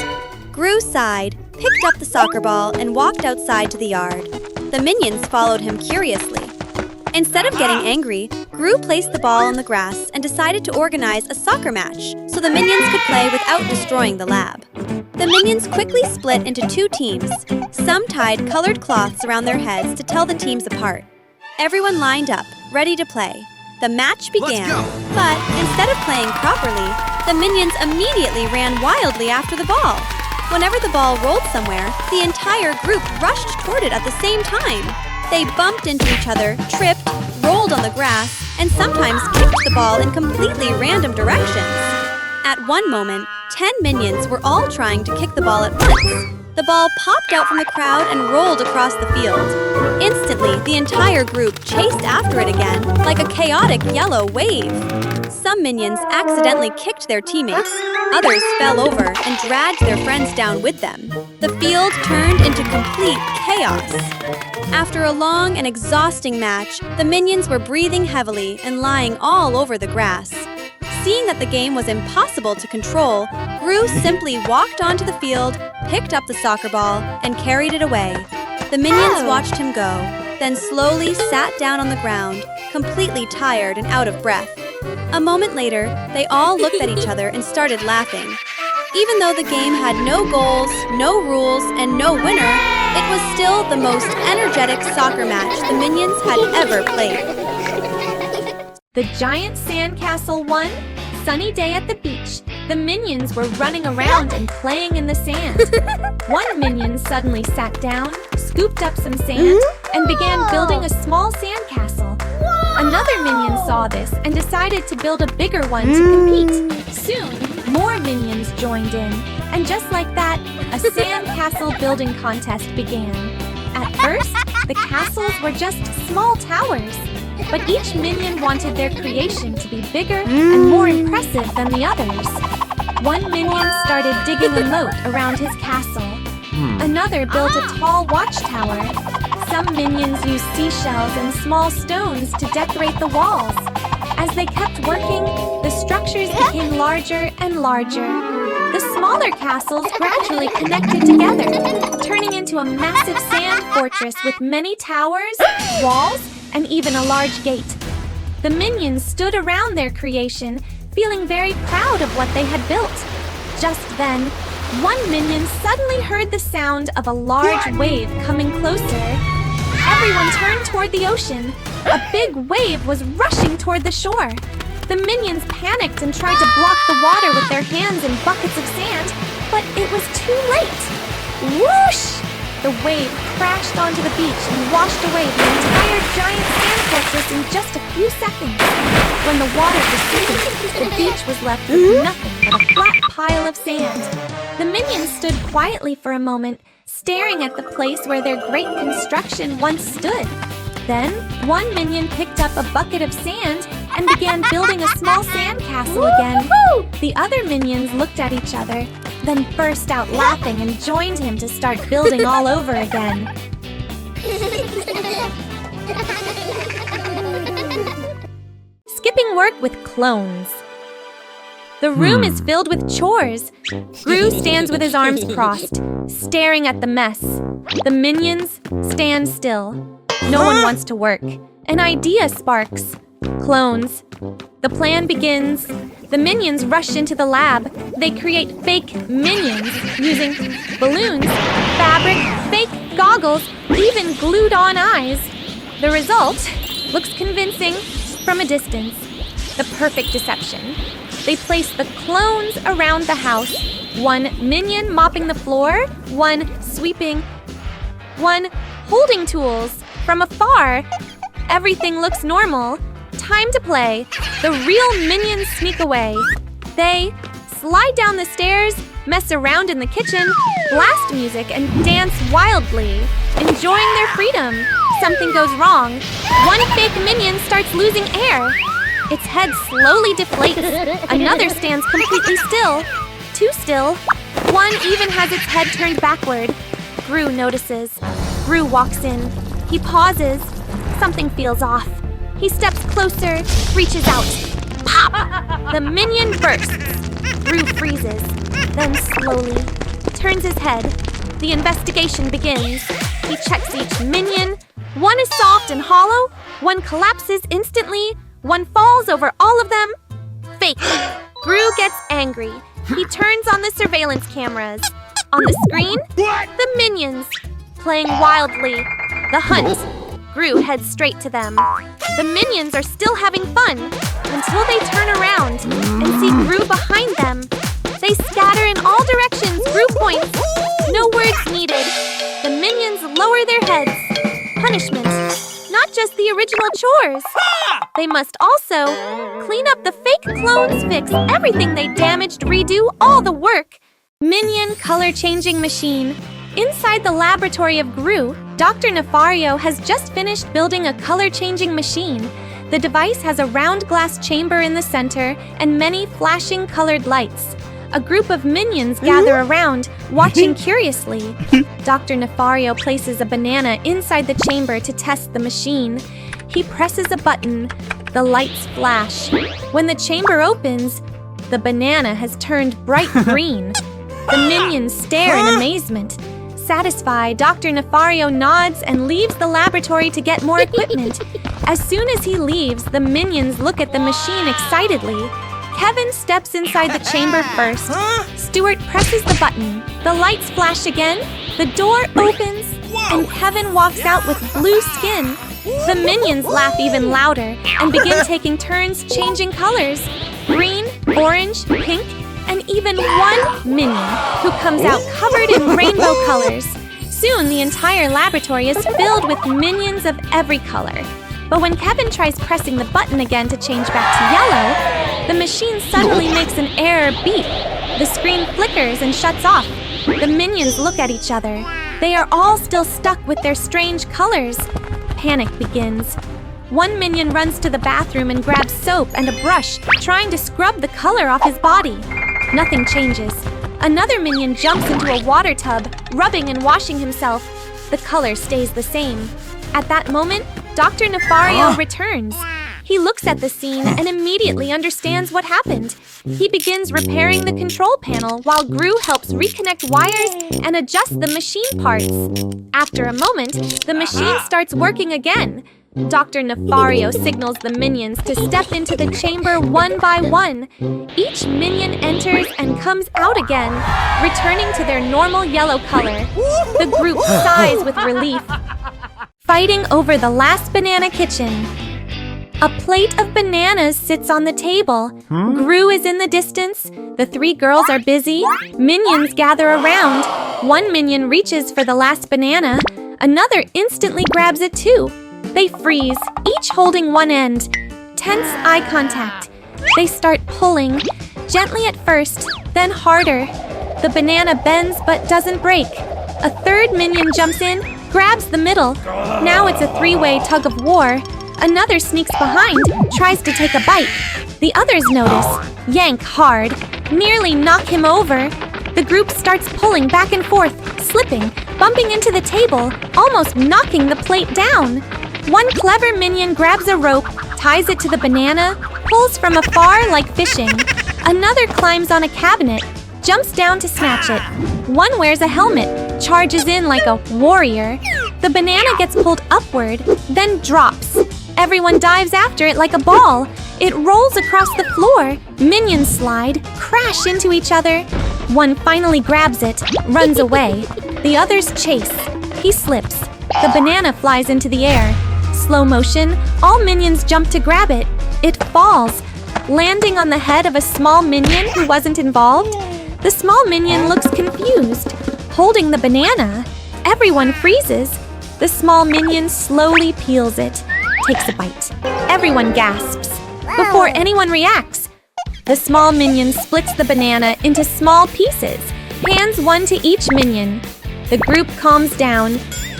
Gru sighed, picked up the soccer ball, and walked outside to the yard. The minions followed him curiously. Instead of getting angry, Gru placed the ball on the grass and decided to organize a soccer match so the minions could play without destroying the lab. The minions quickly split into two teams. Some tied colored cloths around their heads to tell the teams apart. Everyone lined up, ready to play. The match began, but instead of playing properly, the minions immediately ran wildly after the ball. Whenever the ball rolled somewhere, the entire group rushed toward it at the same time. They bumped into each other, tripped, rolled on the grass, and sometimes kicked the ball in completely random directions. At one moment, 10 minions were all trying to kick the ball at once. The ball popped out from the crowd and rolled across the field. Instantly, the entire group chased after it again, like a chaotic yellow wave. Some minions accidentally kicked their teammates. Others fell over and dragged their friends down with them. The field turned into complete chaos. After a long and exhausting match, the minions were breathing heavily and lying all over the grass. Seeing that the game was impossible to control, Gru simply walked onto the field, picked up the soccer ball, and carried it away. The minions watched him go, then slowly sat down on the ground, completely tired and out of breath. A moment later, they all looked at each other and started laughing. Even though the game had no goals, no rules, and no winner, it was still the most energetic soccer match the minions had ever played. The giant sandcastle won. Sunny day at the beach. The minions were running around and playing in the sand. One minion suddenly sat down, scooped up some sand, and began building a small sandcastle. Another minion saw this and decided to build a bigger one to compete. Soon, more minions joined in, and just like that, a sandcastle building contest began. At first, the castles were just small towers, but each minion wanted their creation to be bigger and more impressive than the others. One minion started digging a moat around his castle. Another built a tall watchtower. Some minions used seashells and small stones to decorate the walls. As they kept working, the structures became larger and larger. The smaller castles gradually connected together, turning into a massive sand fortress with many towers, walls, and even a large gate. The minions stood around their creation, feeling very proud of what they had built. Just then, one minion suddenly heard the sound of a large wave coming closer. Everyone turned toward the ocean. A big wave was rushing toward the shore. The minions panicked and tried to block the water with their hands and buckets of sand, but it was too late. Whoosh! The wave crashed onto the beach and washed away the entire giant sand fortress in just a few seconds. When the water receded, the beach was left with nothing but a flat pile of sand. The minions stood quietly for a moment, staring at the place where their great construction once stood. Then, one minion picked up a bucket of sand and began building a small sand castle again. The other minions looked at each other, then burst out laughing and joined him to start building all over again. Skipping work with clones. The room is filled with chores. Gru stands with his arms crossed, staring at the mess. The minions stand still. No one wants to work. An idea sparks. Clones. The plan begins. The minions rush into the lab. They create fake minions using balloons, fabric, fake goggles, even glued-on eyes. The result looks convincing from a distance. The perfect deception. They place the clones around the house. One minion mopping the floor, one sweeping, one holding tools. From afar, everything looks normal. Time to play. The real minions sneak away. They slide down the stairs, mess around in the kitchen, blast music, and dance wildly, enjoying their freedom. Something goes wrong. One fake minion starts losing air. Its head slowly deflates. Another stands completely still. Too still. One even has its head turned backward. Gru notices. Gru walks in. He pauses. Something feels off. He steps closer, reaches out. Pop! The minion bursts. Gru freezes, then slowly turns his head. The investigation begins. He checks each minion. One is soft and hollow. One collapses instantly. One falls over all of them. Fake. Gru gets angry. He turns on the surveillance cameras. On the screen, the minions playing wildly. The hunt. Gru heads straight to them. The minions are still having fun until they turn around and see Gru behind them. They scatter in all directions. Gru points. No words needed. The minions lower their heads. Punishment. Not just the original chores. They must also clean up the fake clones, fix everything they damaged, redo all the work. Minion color-changing machine. Inside the laboratory of Gru, Dr. Nefario has just finished building a color-changing machine. The device has a round glass chamber in the center and many flashing colored lights. A group of minions gather around, watching curiously. Dr. Nefario places a banana inside the chamber to test the machine. He presses a button. The lights flash. When the chamber opens, the banana has turned bright green. The minions stare in amazement. Satisfied, Dr. Nefario nods and leaves the laboratory to get more equipment. As soon as he leaves, the minions look at the machine excitedly. Kevin steps inside the chamber first. Stuart presses the button. The lights flash again. The door opens, and Kevin walks out with blue skin. The minions laugh even louder and begin taking turns changing colors. Green, orange, pink, and even one minion who comes out covered in rainbow colors. Soon, the entire laboratory is filled with minions of every color. But when Kevin tries pressing the button again to change back to yellow, the machine suddenly makes an error beep. The screen flickers and shuts off. The minions look at each other. They are all still stuck with their strange colors. Panic begins. One minion runs to the bathroom and grabs soap and a brush, trying to scrub the color off his body. Nothing changes. Another minion jumps into a water tub, rubbing and washing himself. The color stays the same. At that moment, Dr. Nefario returns. He looks at the scene and immediately understands what happened. He begins repairing the control panel while Gru helps reconnect wires and adjust the machine parts. After a moment, the machine starts working again. Dr. Nefario signals the minions to step into the chamber one by one. Each minion enters and comes out again, returning to their normal yellow color. The group sighs with relief. Fighting over the last banana kitchen. A plate of bananas sits on the table. Gru is in the distance. The three girls are busy. Minions gather around. One minion reaches for the last banana. Another instantly grabs it too. They freeze, each holding one end. Tense eye contact. They start pulling, gently at first, then harder. The banana bends but doesn't break. A third minion jumps in, grabs the middle. Now it's a three-way tug of war. Another sneaks behind, tries to take a bite. The others notice, yank hard, nearly knock him over. The group starts pulling back and forth, slipping, bumping into the table, almost knocking the plate down. One clever minion grabs a rope, ties it to the banana, pulls from afar like fishing. Another climbs on a cabinet, jumps down to snatch it. One wears a helmet, charges in like a warrior. The banana gets pulled upward, then drops. Everyone dives after it like a ball. It rolls across the floor. Minions slide, crash into each other. One finally grabs it, runs away. The others chase. He slips. The banana flies into the air. Slow motion, all minions jump to grab it. It falls, landing on the head of a small minion who wasn't involved. The small minion looks confused, holding the banana. Everyone freezes. The small minion slowly peels it, takes a bite. Everyone gasps. Before anyone reacts, the small minion splits the banana into small pieces, hands one to each minion. The group calms down,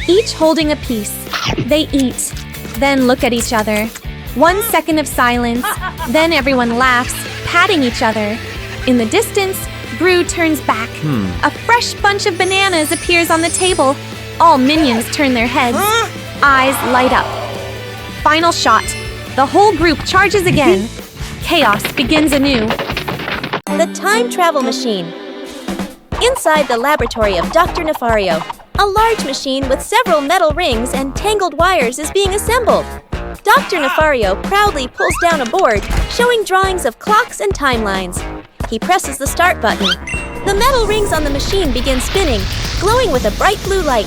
each holding a piece. They eat, then look at each other. 1 second of silence, then everyone laughs, patting each other. In the distance, Gru turns back. A fresh bunch of bananas appears on the table. All minions turn their heads. Eyes light up. Final shot. The whole group charges again. Chaos begins anew. The time travel machine. Inside the laboratory of Dr. Nefario, a large machine with several metal rings and tangled wires is being assembled. Dr. Nefario proudly pulls down a board showing drawings of clocks and timelines. He presses the start button. The metal rings on the machine begin spinning, glowing with a bright blue light.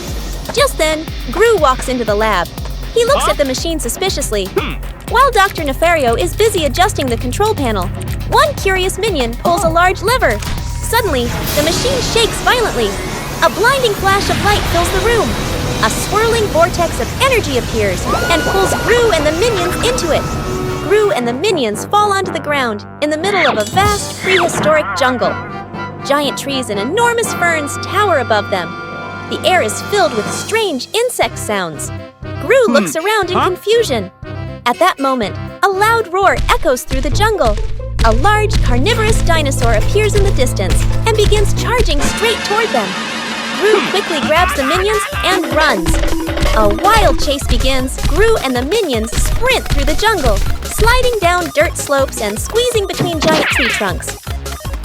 Just then, Gru walks into the lab. He looks at the machine suspiciously. While Dr. Nefario is busy adjusting the control panel, one curious minion pulls a large lever. Suddenly, the machine shakes violently. A blinding flash of light fills the room. A swirling vortex of energy appears and pulls Gru and the minions into it. Gru and the minions fall onto the ground in the middle of a vast prehistoric jungle. Giant trees and enormous ferns tower above them. The air is filled with strange insect sounds. Gru looks around in confusion. At that moment, a loud roar echoes through the jungle. A large carnivorous dinosaur appears in the distance and begins charging straight toward them. Gru quickly grabs the minions and runs. A wild chase begins. Gru and the minions sprint through the jungle, sliding down dirt slopes and squeezing between giant tree trunks.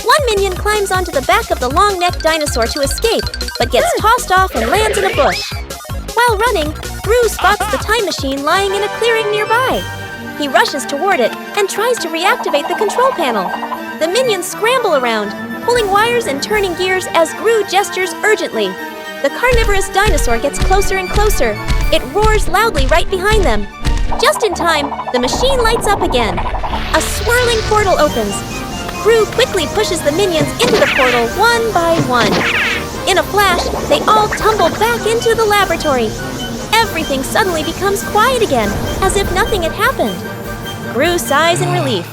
One minion climbs onto the back of the long-necked dinosaur to escape, but gets tossed off and lands in a bush. While running, Gru spots the time machine lying in a clearing nearby. He rushes toward it and tries to reactivate the control panel. The minions scramble around, pulling wires and turning gears as Gru gestures urgently. The carnivorous dinosaur gets closer and closer. It roars loudly right behind them. Just in time, the machine lights up again. A swirling portal opens. Gru quickly pushes the minions into the portal one by one. In a flash, they all tumble back into the laboratory. Everything suddenly becomes quiet again, as if nothing had happened. Gru sighs in relief.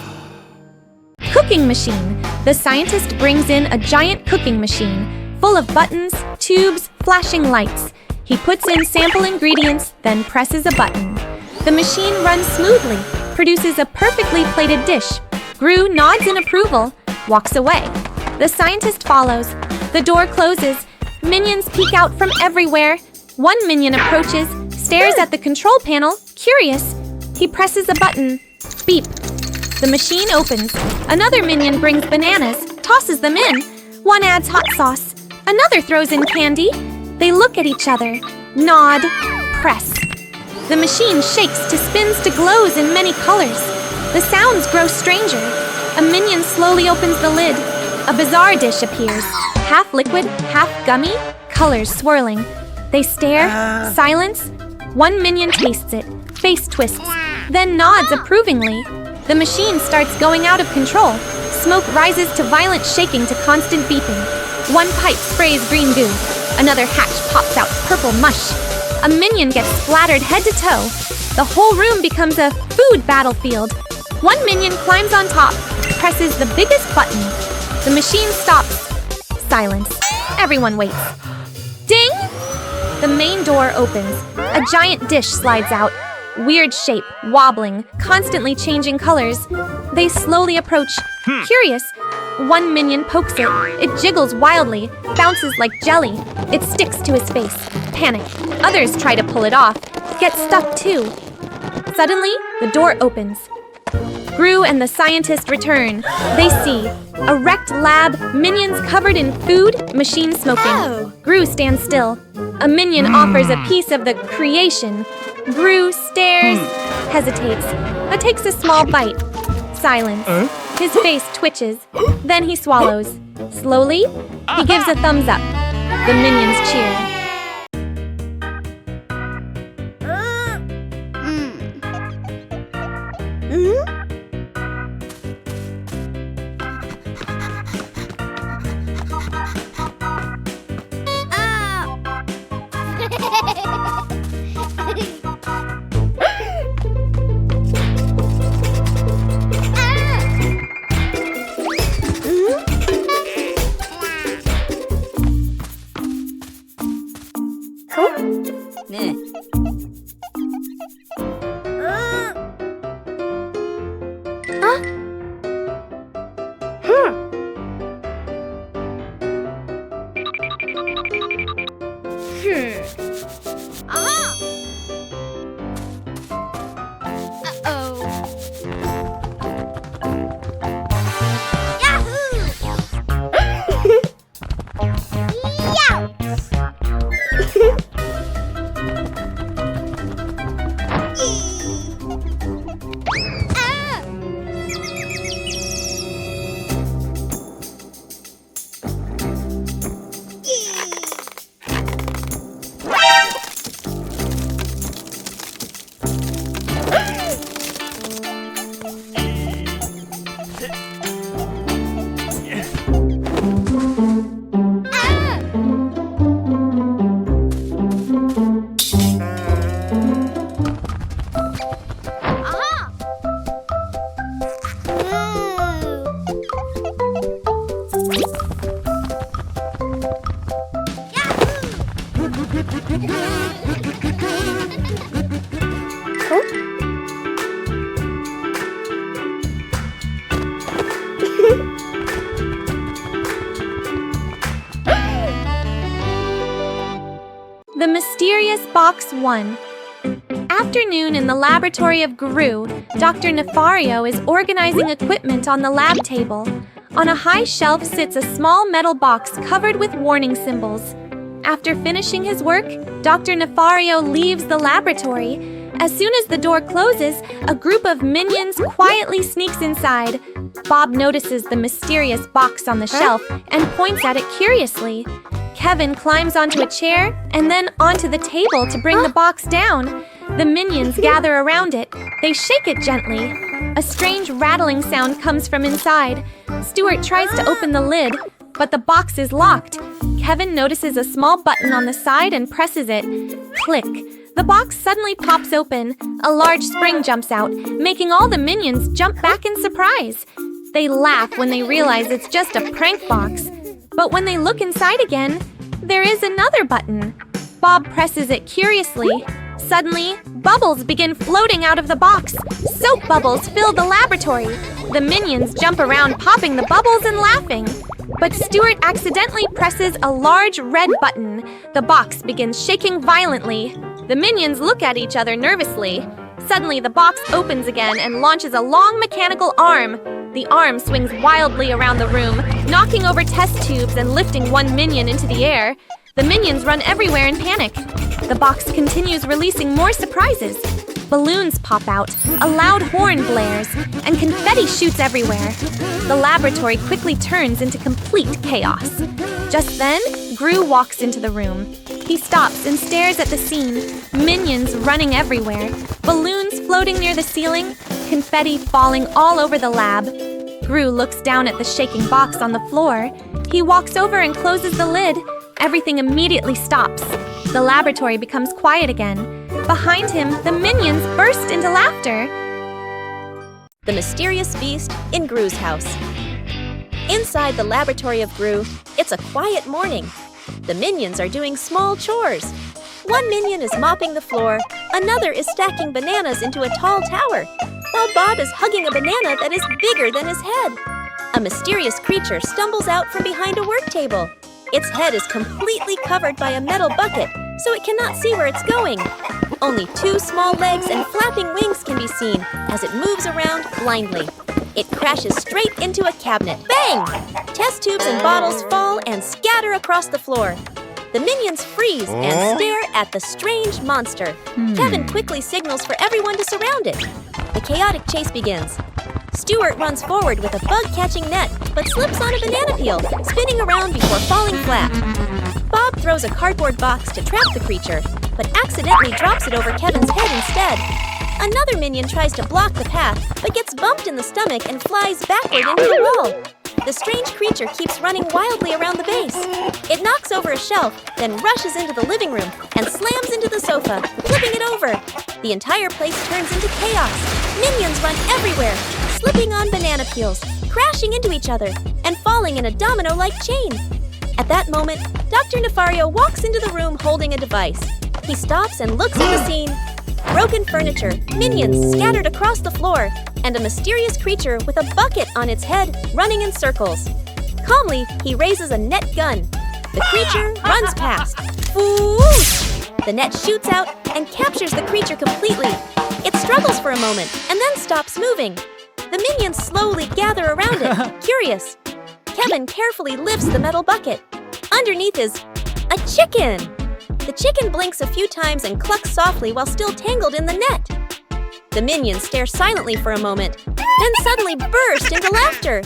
Cooking machine. The scientist brings in a giant cooking machine, full of buttons, tubes, flashing lights. He puts in sample ingredients, then presses a button. The machine runs smoothly, produces a perfectly plated dish. Gru nods in approval, walks away. The scientist follows. The door closes. Minions peek out from everywhere. One minion approaches, stares at the control panel, curious. He presses a button. Beep! The machine opens. Another minion brings bananas, tosses them in. One adds hot sauce. Another throws in candy. They look at each other. Nod. Press. The machine shakes to spins to glows in many colors. The sounds grow stranger. A minion slowly opens the lid. A bizarre dish appears. Half liquid, half gummy, colors swirling. They stare, silence. One minion tastes it, face twists, then nods approvingly. The machine starts going out of control. Smoke rises to violent shaking to constant beeping. One pipe sprays green goo. Another hatch pops out purple mush. A minion gets splattered head to toe. The whole room becomes a food battlefield. One minion climbs on top, presses the biggest button. The machine stops. Silence. Everyone waits. Ding! The main door opens. A giant dish slides out. Weird shape, wobbling, constantly changing colors. They slowly approach. Curious. One minion pokes it. It jiggles wildly, bounces like jelly. It sticks to his face. Panic. Others try to pull it off. Get stuck too. Suddenly, the door opens. Gru and the scientist return. They see a wrecked lab, minions covered in food, machine smoking. Gru stands still. A minion offers a piece of the creation. Gru stares, hesitates, takes a small bite. Silence. His face twitches. Then he swallows. Slowly, he gives a thumbs up. The minions cheer. The Mysterious Box 1. Afternoon in the laboratory of Gru, Dr. Nefario is organizing equipment on the lab table. On a high shelf sits a small metal box covered with warning symbols. After finishing his work, Dr. Nefario leaves the laboratory. As soon as the door closes, a group of minions quietly sneaks inside. Bob notices the mysterious box on the shelf and points at it curiously. Kevin climbs onto a chair and then onto the table to bring the box down. The minions gather around it. They shake it gently. A strange rattling sound comes from inside. Stuart tries to open the lid, but the box is locked. Kevin notices a small button on the side and presses it. Click. The box suddenly pops open. A large spring jumps out, making all the minions jump back in surprise. They laugh when they realize it's just a prank box. But when they look inside again, there is another button. Bob presses it curiously. Suddenly, bubbles begin floating out of the box. Soap bubbles fill the laboratory. The minions jump around popping the bubbles and laughing. But Stuart accidentally presses a large red button. The box begins shaking violently. The minions look at each other nervously. Suddenly, the box opens again and launches a long mechanical arm. The arm swings wildly around the room, knocking over test tubes and lifting one minion into the air. The minions run everywhere in panic. The box continues releasing more surprises. Balloons pop out, a loud horn blares, and confetti shoots everywhere. The laboratory quickly turns into complete chaos. Just then, Gru walks into the room. He stops and stares at the scene, minions running everywhere, balloons floating near the ceiling, confetti falling all over the lab. Gru looks down at the shaking box on the floor. He walks over and closes the lid. Everything immediately stops. The laboratory becomes quiet again. Behind him, the minions burst into laughter. The mysterious beast in Gru's house. Inside the laboratory of Gru, it's a quiet morning. The minions are doing small chores. One minion is mopping the floor, another is stacking bananas into a tall tower, while Bob is hugging a banana that is bigger than his head. A mysterious creature stumbles out from behind a work table. Its head is completely covered by a metal bucket, so it cannot see where it's going. Only 2 small legs and flapping wings can be seen as it moves around blindly. It crashes straight into a cabinet. Bang! Test tubes and bottles fall and scatter across the floor. The minions freeze and stare at the strange monster. Kevin quickly signals for everyone to surround it. The chaotic chase begins. Stuart runs forward with a bug-catching net, but slips on a banana peel, spinning around before falling flat. Bob throws a cardboard box to trap the creature, but accidentally drops it over Kevin's head instead. Another minion tries to block the path, but gets bumped in the stomach and flies backward into the wall. The strange creature keeps running wildly around the base. It knocks over a shelf, then rushes into the living room and slams into the sofa, flipping it over. The entire place turns into chaos. Minions run everywhere, slipping on banana peels, crashing into each other, and falling in a domino-like chain. At that moment, Dr. Nefario walks into the room holding a device. He stops and looks at the scene. Broken furniture, minions scattered across the floor, and a mysterious creature with a bucket on its head running in circles. Calmly, he raises a net gun. The creature runs past. Whoosh! The net shoots out and captures the creature completely. It struggles for a moment and then stops moving. The minions slowly gather around it, curious. Kevin carefully lifts the metal bucket. Underneath is a chicken. The chicken blinks a few times and clucks softly while still tangled in the net. The minions stare silently for a moment, then suddenly burst into laughter.